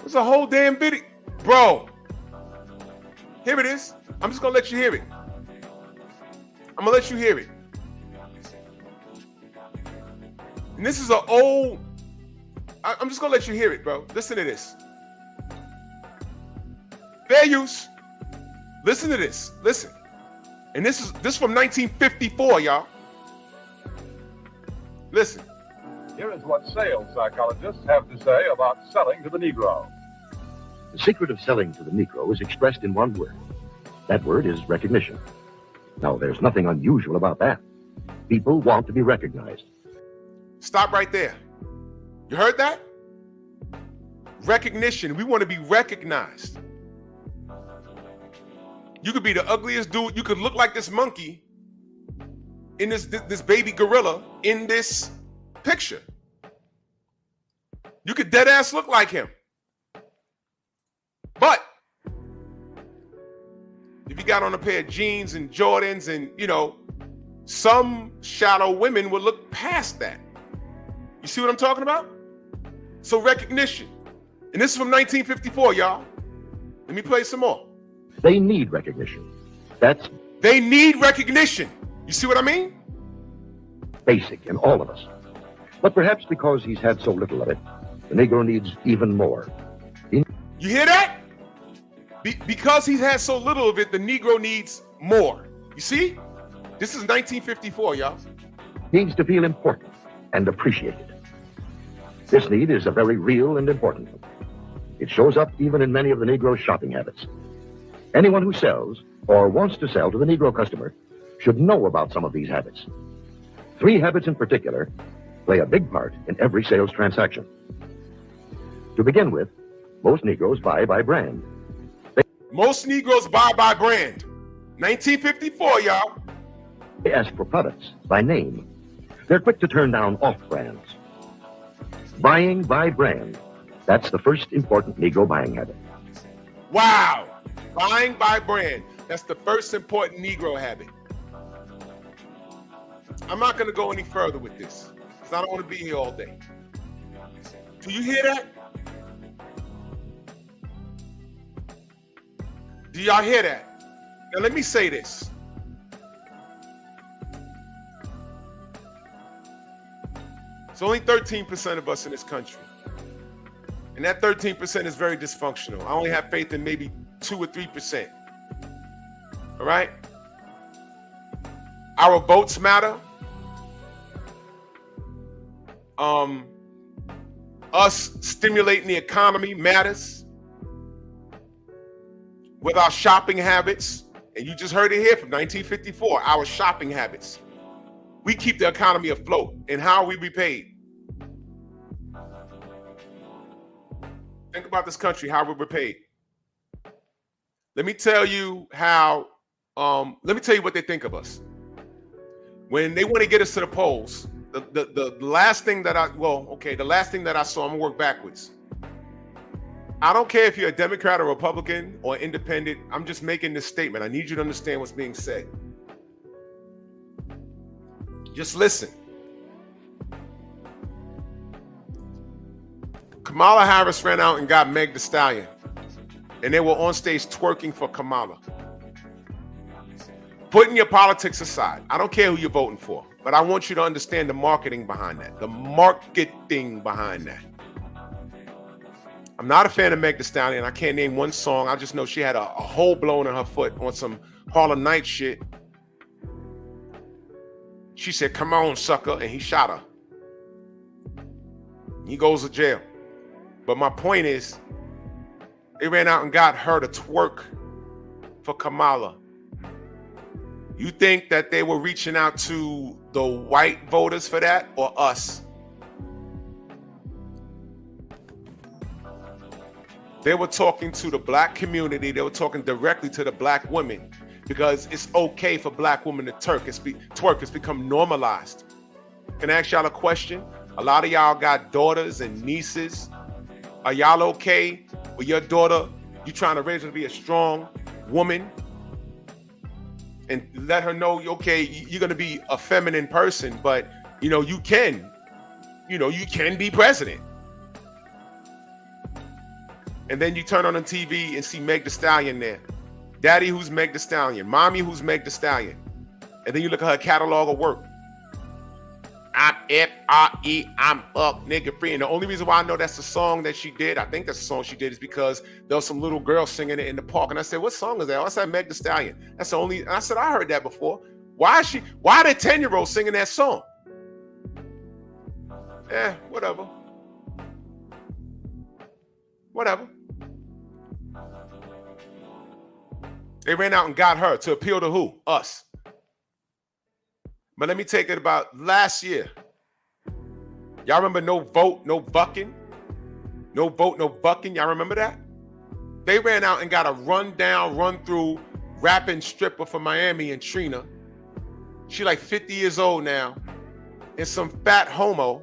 [SPEAKER 2] It's a whole damn video. Bro, here it is. I'm just gonna let you hear it. I'm gonna let you hear it. And this is an old, I'm just gonna let you hear it, bro. Listen to this. Fair use. Listen to this. Listen. And this is from 1954, y'all. Listen.
[SPEAKER 6] Here is what sales psychologists have to say about selling to the Negro.
[SPEAKER 7] The secret of selling to the Negro is expressed in one word. That word is recognition. Now, there's nothing unusual about that. People want to be recognized.
[SPEAKER 2] Stop right there. You heard that? Recognition. We want to be recognized. You could be the ugliest dude. You could look like this monkey in this baby gorilla in this picture. You could dead ass look like him. But if you got on a pair of jeans and Jordans and, you know, some shallow women will look past that. You see what I'm talking about? So recognition. And this is from 1954, y'all. Let me play some more.
[SPEAKER 7] They need recognition. That's
[SPEAKER 2] They need recognition. You see what I mean?
[SPEAKER 7] basic in all of us. But perhaps because he's had so little of it, the Negro needs even more.
[SPEAKER 2] You hear that? Because he's had so little of it, the Negro needs more. You see? This is 1954, y'all.
[SPEAKER 7] He needs to feel important and appreciated. This need is a very real and important one. It shows up even in many of the Negro's shopping habits. Anyone who sells or wants to sell to the Negro customer should know about some of these habits. 3 habits in particular play a big part in every sales transaction. To begin with, most Negroes buy by brand.
[SPEAKER 2] Most Negroes buy by brand. 1954, y'all.
[SPEAKER 7] They ask for products by name. They're quick to turn down off-brands. Buying by brand. That's the first important Negro buying habit.
[SPEAKER 2] Wow. Buying by brand. That's the first important Negro habit. I'm not going to go any further with this because I don't want to be here all day. Do you hear that? Do y'all hear that? Now let me say this. It's only 13% of us in this country. And that 13% is very dysfunctional. I only have faith in maybe 2 or 3%. All right? Our votes matter. Us stimulating the economy matters. With our shopping habits, and you just heard it here from 1954, our shopping habits. We keep the economy afloat. And how are we repaid? Think about this country, how we're repaid. Let me tell you how, let me tell you what they think of us. When they want to get us to the polls, the last thing that the last thing that I saw, I'm gonna work backwards. I don't care if you're a Democrat or Republican or independent. I'm just making this statement. I need you to understand what's being said. Just listen. Kamala Harris ran out and got Meg Thee Stallion, and they were on stage twerking for Kamala. Putting your politics aside, I don't care who you're voting for, but I want you to understand the marketing behind that. The marketing behind that. I'm not a fan of Meg Thee Stallion. I can't name one song. I just know she had a hole blown in her foot on some Harlem Night shit. She said, "Come on, sucker," and he shot her. He goes to jail. But my point is, they ran out and got her to twerk for Kamala. You think that they were reaching out to the white voters for that, or us? They were talking to the black community. They were talking directly to the black women because it's okay for black women to twerk. It's become normalized. Can I ask y'all a question? A lot of y'all got daughters and nieces. Are y'all okay with your daughter? You trying to raise her to be a strong woman and let her know, okay, you're going to be a feminine person, but you can be president. And then you turn on the TV and see Meg Thee Stallion there. Daddy, who's Meg Thee Stallion? Mommy, who's Meg Thee Stallion? And then you look at her catalog of work. F-R-E, I'm up, nigga free. And the only reason why I know that's the song that she did, I think that's the song she did, is because there was some little girl singing it in the park. And I said, what song is that? I said, Meg Thee Stallion. That's the only, and I said, I heard that before. Why are the 10-year-old singing that song? Whatever. Whatever. They ran out and got her to appeal to who? Us. But let me take it about last year. Y'all remember No Vote, No Bucking? No Vote, No Bucking. Y'all remember that? They ran out and got a run-through rapping stripper from Miami and Trina. She like 50 years old now. And some fat homo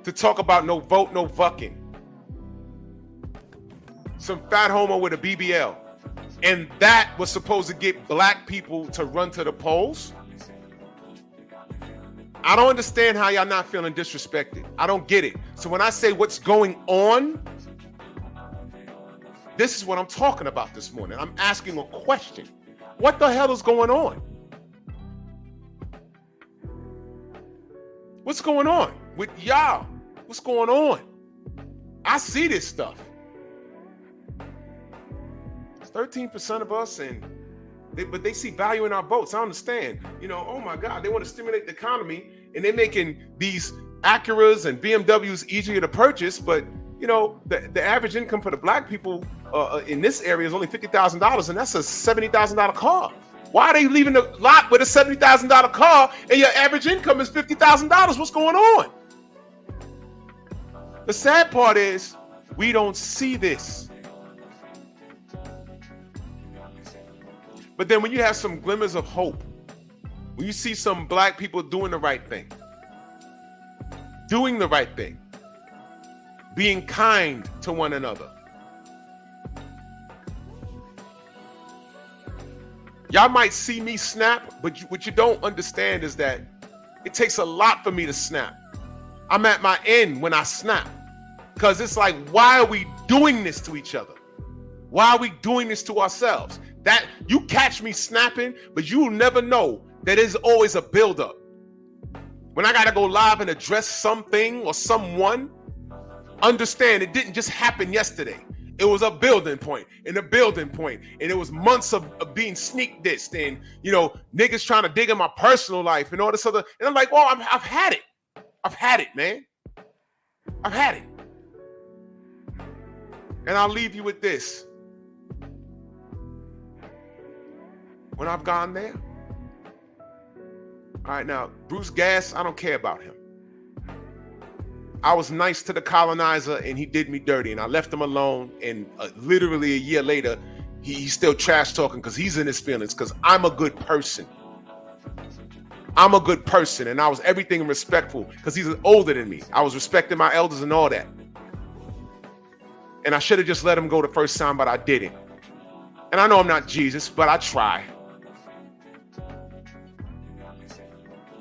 [SPEAKER 2] to talk about no vote, no bucking. Some fat homo with a BBL. And that was supposed to get black people to run to the polls. I don't understand how y'all not feeling disrespected. I don't get it. So when I say what's going on, this is what I'm talking about this morning. I'm asking a question. What the hell is going on? What's going on with y'all? What's going on? I see this stuff. It's 13% of us, but they see value in our votes. I understand. Oh my God, they want to stimulate the economy, and they're making these Acuras and BMWs easier to purchase. But the average income for the black people in this area is only $50,000, and that's a $70,000 car. Why are they leaving the lot with a $70,000 car and your average income is $50,000? What's going on? The sad part is we don't see this. But then when you have some glimmers of hope, when you see some black people doing the right thing, being kind to one another, y'all might see me snap, but what you don't understand is that it takes a lot for me to snap. I'm at my end when I snap, because it's like, why are we doing this to each other? Why are we doing this to ourselves? That you catch me snapping, but you'll never know that there's always a buildup. When I gotta go live and address something or someone, understand it didn't just happen yesterday. It was a building point, and it was months of being sneak dissed, and niggas trying to dig in my personal life and all this other. And I'm like, well, I've had it. I've had it, man. I've had it. And I'll leave you with this. When I've gone there, all right, now Bruce Gass, I don't care about him. I was nice to the colonizer, and he did me dirty, and I left him alone. And literally a year later, he's still trash talking because he's in his feelings, because I'm a good person. I'm a good person, and I was everything respectful because he's older than me. I was respecting my elders and all that. And I should have just let him go the first time, but I didn't. And I know I'm not Jesus, but I try.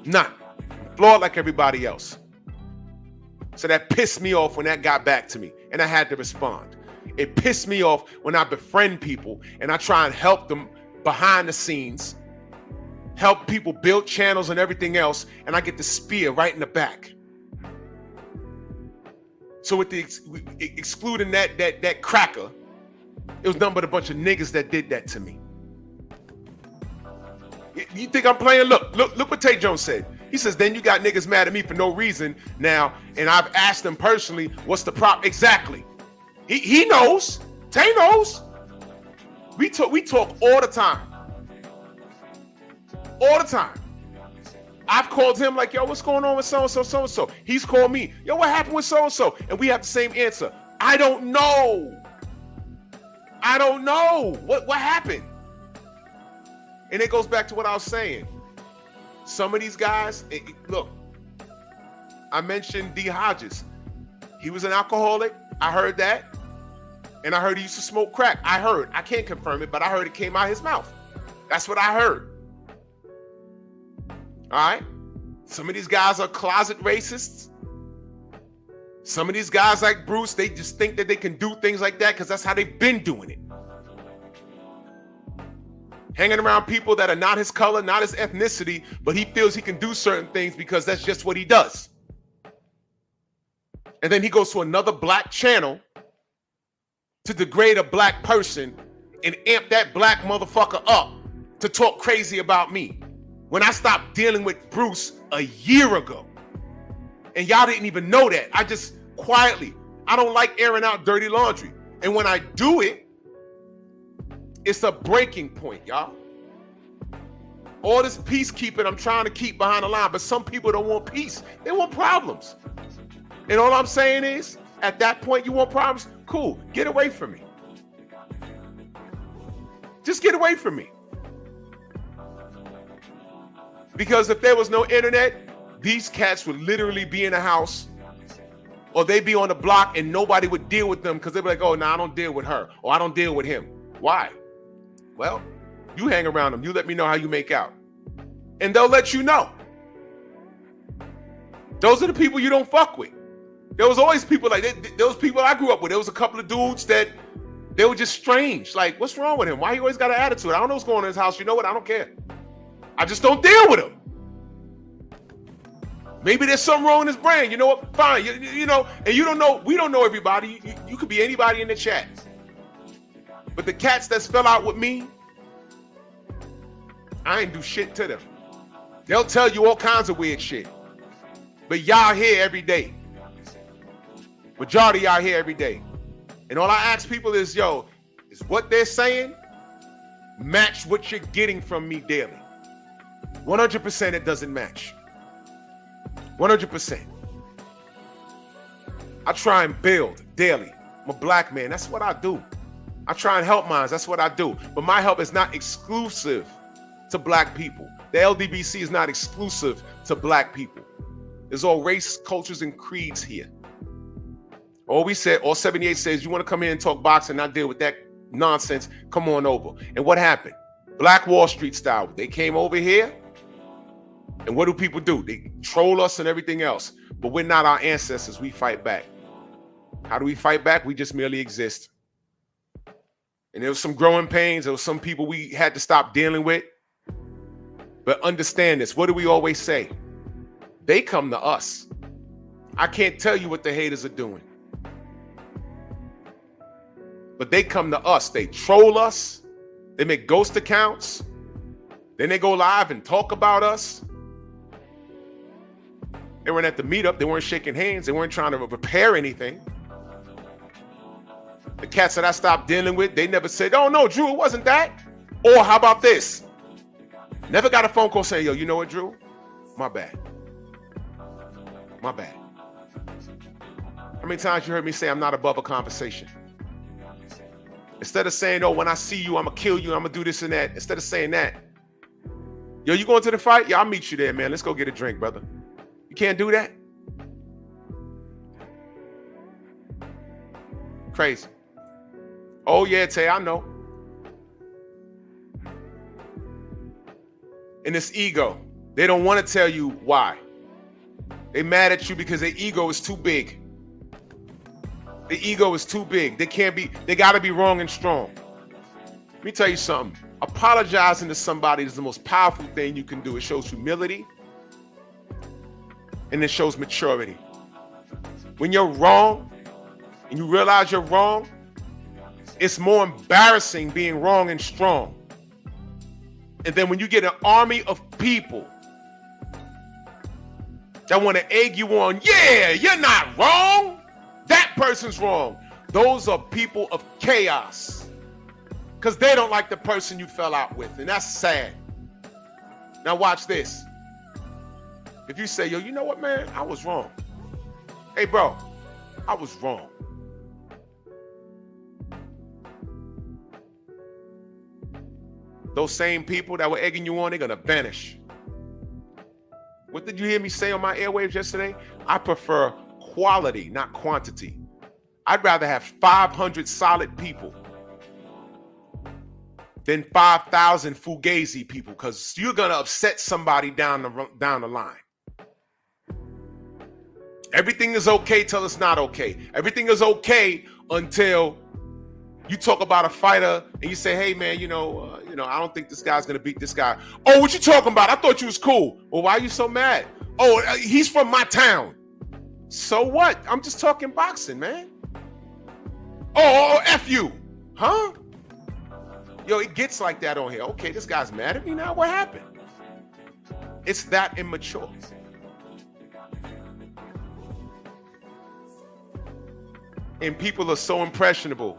[SPEAKER 2] Not flawed like everybody else. So that pissed me off when that got back to me, and I had to respond. It pissed me off when I befriend people and I try and help them behind the scenes, help people build channels and everything else, and I get the spear right in the back. So with the excluding that cracker, it was nothing but a bunch of niggas that did that to me. You think I'm playing? Look what Tay Jones said. He says, then you got niggas mad at me for no reason now, and I've asked him personally, what's the problem? Exactly. He knows. Tay knows. We talk all the time. All the time. I've called him like, yo, what's going on with so-and-so, so-and-so? He's called me, yo, what happened with so-and-so? And we have the same answer. I don't know. I don't know. What happened? And it goes back to what I was saying. Some of these guys, look, I mentioned D. Hodges. He was an alcoholic. I heard that. And I heard he used to smoke crack. I can't confirm it, but I heard it came out of his mouth. That's what I heard. All right? Some of these guys are closet racists. Some of these guys like Bruce, they just think that they can do things like that because that's how they've been doing it. hanging around people that are not his color, not his ethnicity, but he feels he can do certain things because that's just what he does. And then he goes to another black channel to degrade a black person and amp that black motherfucker up to talk crazy about me. When I stopped dealing with Bruce a year ago. And y'all didn't even know that. I just quietly, I don't like airing out dirty laundry. And when I do it, it's a breaking point, y'all. All this peacekeeping I'm trying to keep behind the line, but some people don't want peace. They want problems. And all I'm saying is, at that point, you want problems? Cool, get away from me. Just get away from me. Because if there was no internet, these cats would literally be in a house, or they'd be on the block and nobody would deal with them because they'd be like, oh, no, I don't deal with her, or I don't deal with him. Why? Well, you hang around them. You let me know how you make out. And they'll let you know. Those are the people you don't fuck with. There was always people like those people I grew up with. There was a couple of dudes that they were just strange. Like, what's wrong with him? Why he always got an attitude? I don't know what's going on in his house. You know what? I don't care. I just don't deal with him. Maybe there's something wrong in his brain. You know what? Fine. You know, and you don't know. We don't know everybody. You could be anybody in the chat. But the cats that fell out with me, I ain't do shit to them. They'll tell you all kinds of weird shit. But y'all here every day. Majority y'all here every day. And all I ask people is, yo, is what they're saying match what you're getting from me daily? 100% it doesn't match. 100%. I try and build daily. I'm a black man. That's what I do. I try and help minds. That's what I do. But my help is not exclusive to black people. The LDBC is not exclusive to black people. There's all race, cultures, and creeds here. All 78 says, you want to come here and talk boxing, not deal with that nonsense, come on over. And what happened? Black Wall Street style. They came over here, and what do people do? They troll us and everything else. But we're not our ancestors. We fight back. How do we fight back? We just merely exist. And there was some growing pains. There was some people we had to stop dealing with. But understand this. What do we always say? They come to us. I can't tell you what the haters are doing. But they come to us. They troll us. They make ghost accounts. Then they go live and talk about us. They weren't at the meetup. They weren't shaking hands. They weren't trying to repair anything. The cats that I stopped dealing with, they never said, oh, no, Drew, it wasn't that. Or how about this? Never got a phone call saying, yo, you know what, Drew? My bad. My bad. How many times you heard me say I'm not above a conversation? Instead of saying, oh, when I see you, I'm going to kill you, I'm going to do this and that. Instead of saying that, yo, you going to the fight? Yeah, I'll meet you there, man. Let's go get a drink, brother. You can't do that? Crazy. Oh, yeah, Tay, I know. And this ego, they don't want to tell you why. They mad at you because their ego is too big. The ego is too big. They got to be wrong and strong. Let me tell you something. Apologizing to somebody is the most powerful thing you can do. It shows humility and it shows maturity. When you're wrong and you realize you're wrong, it's more embarrassing being wrong and strong. And then when you get an army of people that want to egg you on, yeah, you're not wrong. That person's wrong. Those are people of chaos because they don't like the person you fell out with. And that's sad. Now watch this. If you say, yo, you know what, man? I was wrong. Hey, bro, I was wrong. Those same people that were egging you on, they're going to vanish. What did you hear me say on my airwaves yesterday? I prefer quality, not quantity. I'd rather have 500 solid people than 5,000 fugazi people because you're going to upset somebody down the line. Everything is okay till it's not okay. Everything is okay until You talk about a fighter and you say, hey man, I don't think this guy's gonna beat this guy. Oh, what you talking about? I thought you was cool. Well, why are you so mad? Oh, he's from my town. So what? I'm just talking boxing, man. Oh, F you. Huh? Yo, it gets like that on here. Okay, this guy's mad at me now. What happened? It's that immature. And people are so impressionable.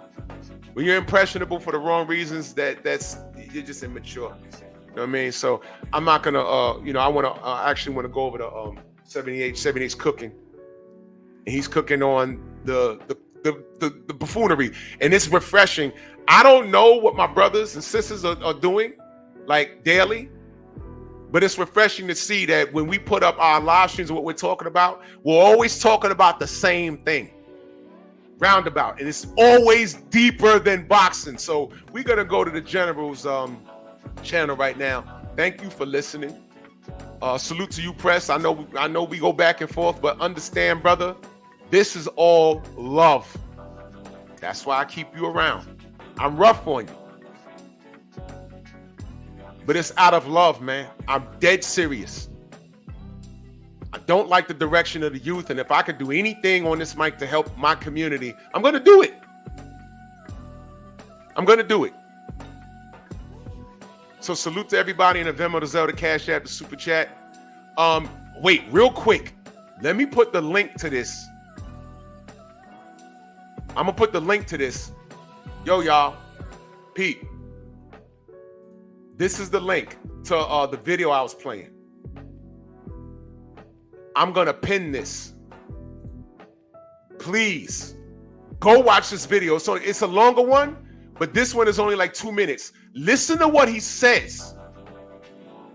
[SPEAKER 2] When you're impressionable for the wrong reasons, you're just immature. You know what I mean? So I'm not gonna, I actually want to go over to 78's cooking, and he's cooking on the buffoonery, and it's refreshing. I don't know what my brothers and sisters are doing, like daily, but it's refreshing to see that when we put up our live streams of what we're talking about, we're always talking about the same thing. Roundabout, and it's always deeper than boxing. So we're gonna go to the General's channel right now. Thank you for listening. Salute to you, press. I know we go back and forth, but understand, brother, this is all love. That's why I keep you around. I'm rough on you, but it's out of love, man. I'm dead serious. I don't like the direction of the youth, and if I could do anything on this mic to help my community, I'm going to do it. I'm going to do it. So salute to everybody in the Venmo, the Zelda, Cash App, the Super Chat. Wait, real quick. Let me put the link to this. I'm going to put the link to this. Yo, y'all. Pete. This is the link to the video I was playing. I'm going to pin this. Please go watch this video. So it's a longer one, but this one is only like 2 minutes. Listen to what he says.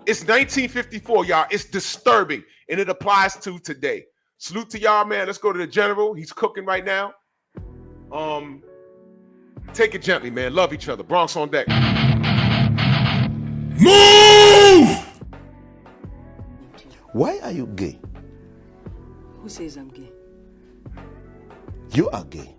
[SPEAKER 2] It's 1954, y'all. It's disturbing, and it applies to today. Salute to y'all, man. Let's go to the General. He's cooking right now. Take it gently, man. Love each other. Bronx on deck.
[SPEAKER 1] Move! Why are you gay?
[SPEAKER 8] Who says I'm gay?
[SPEAKER 1] You are gay.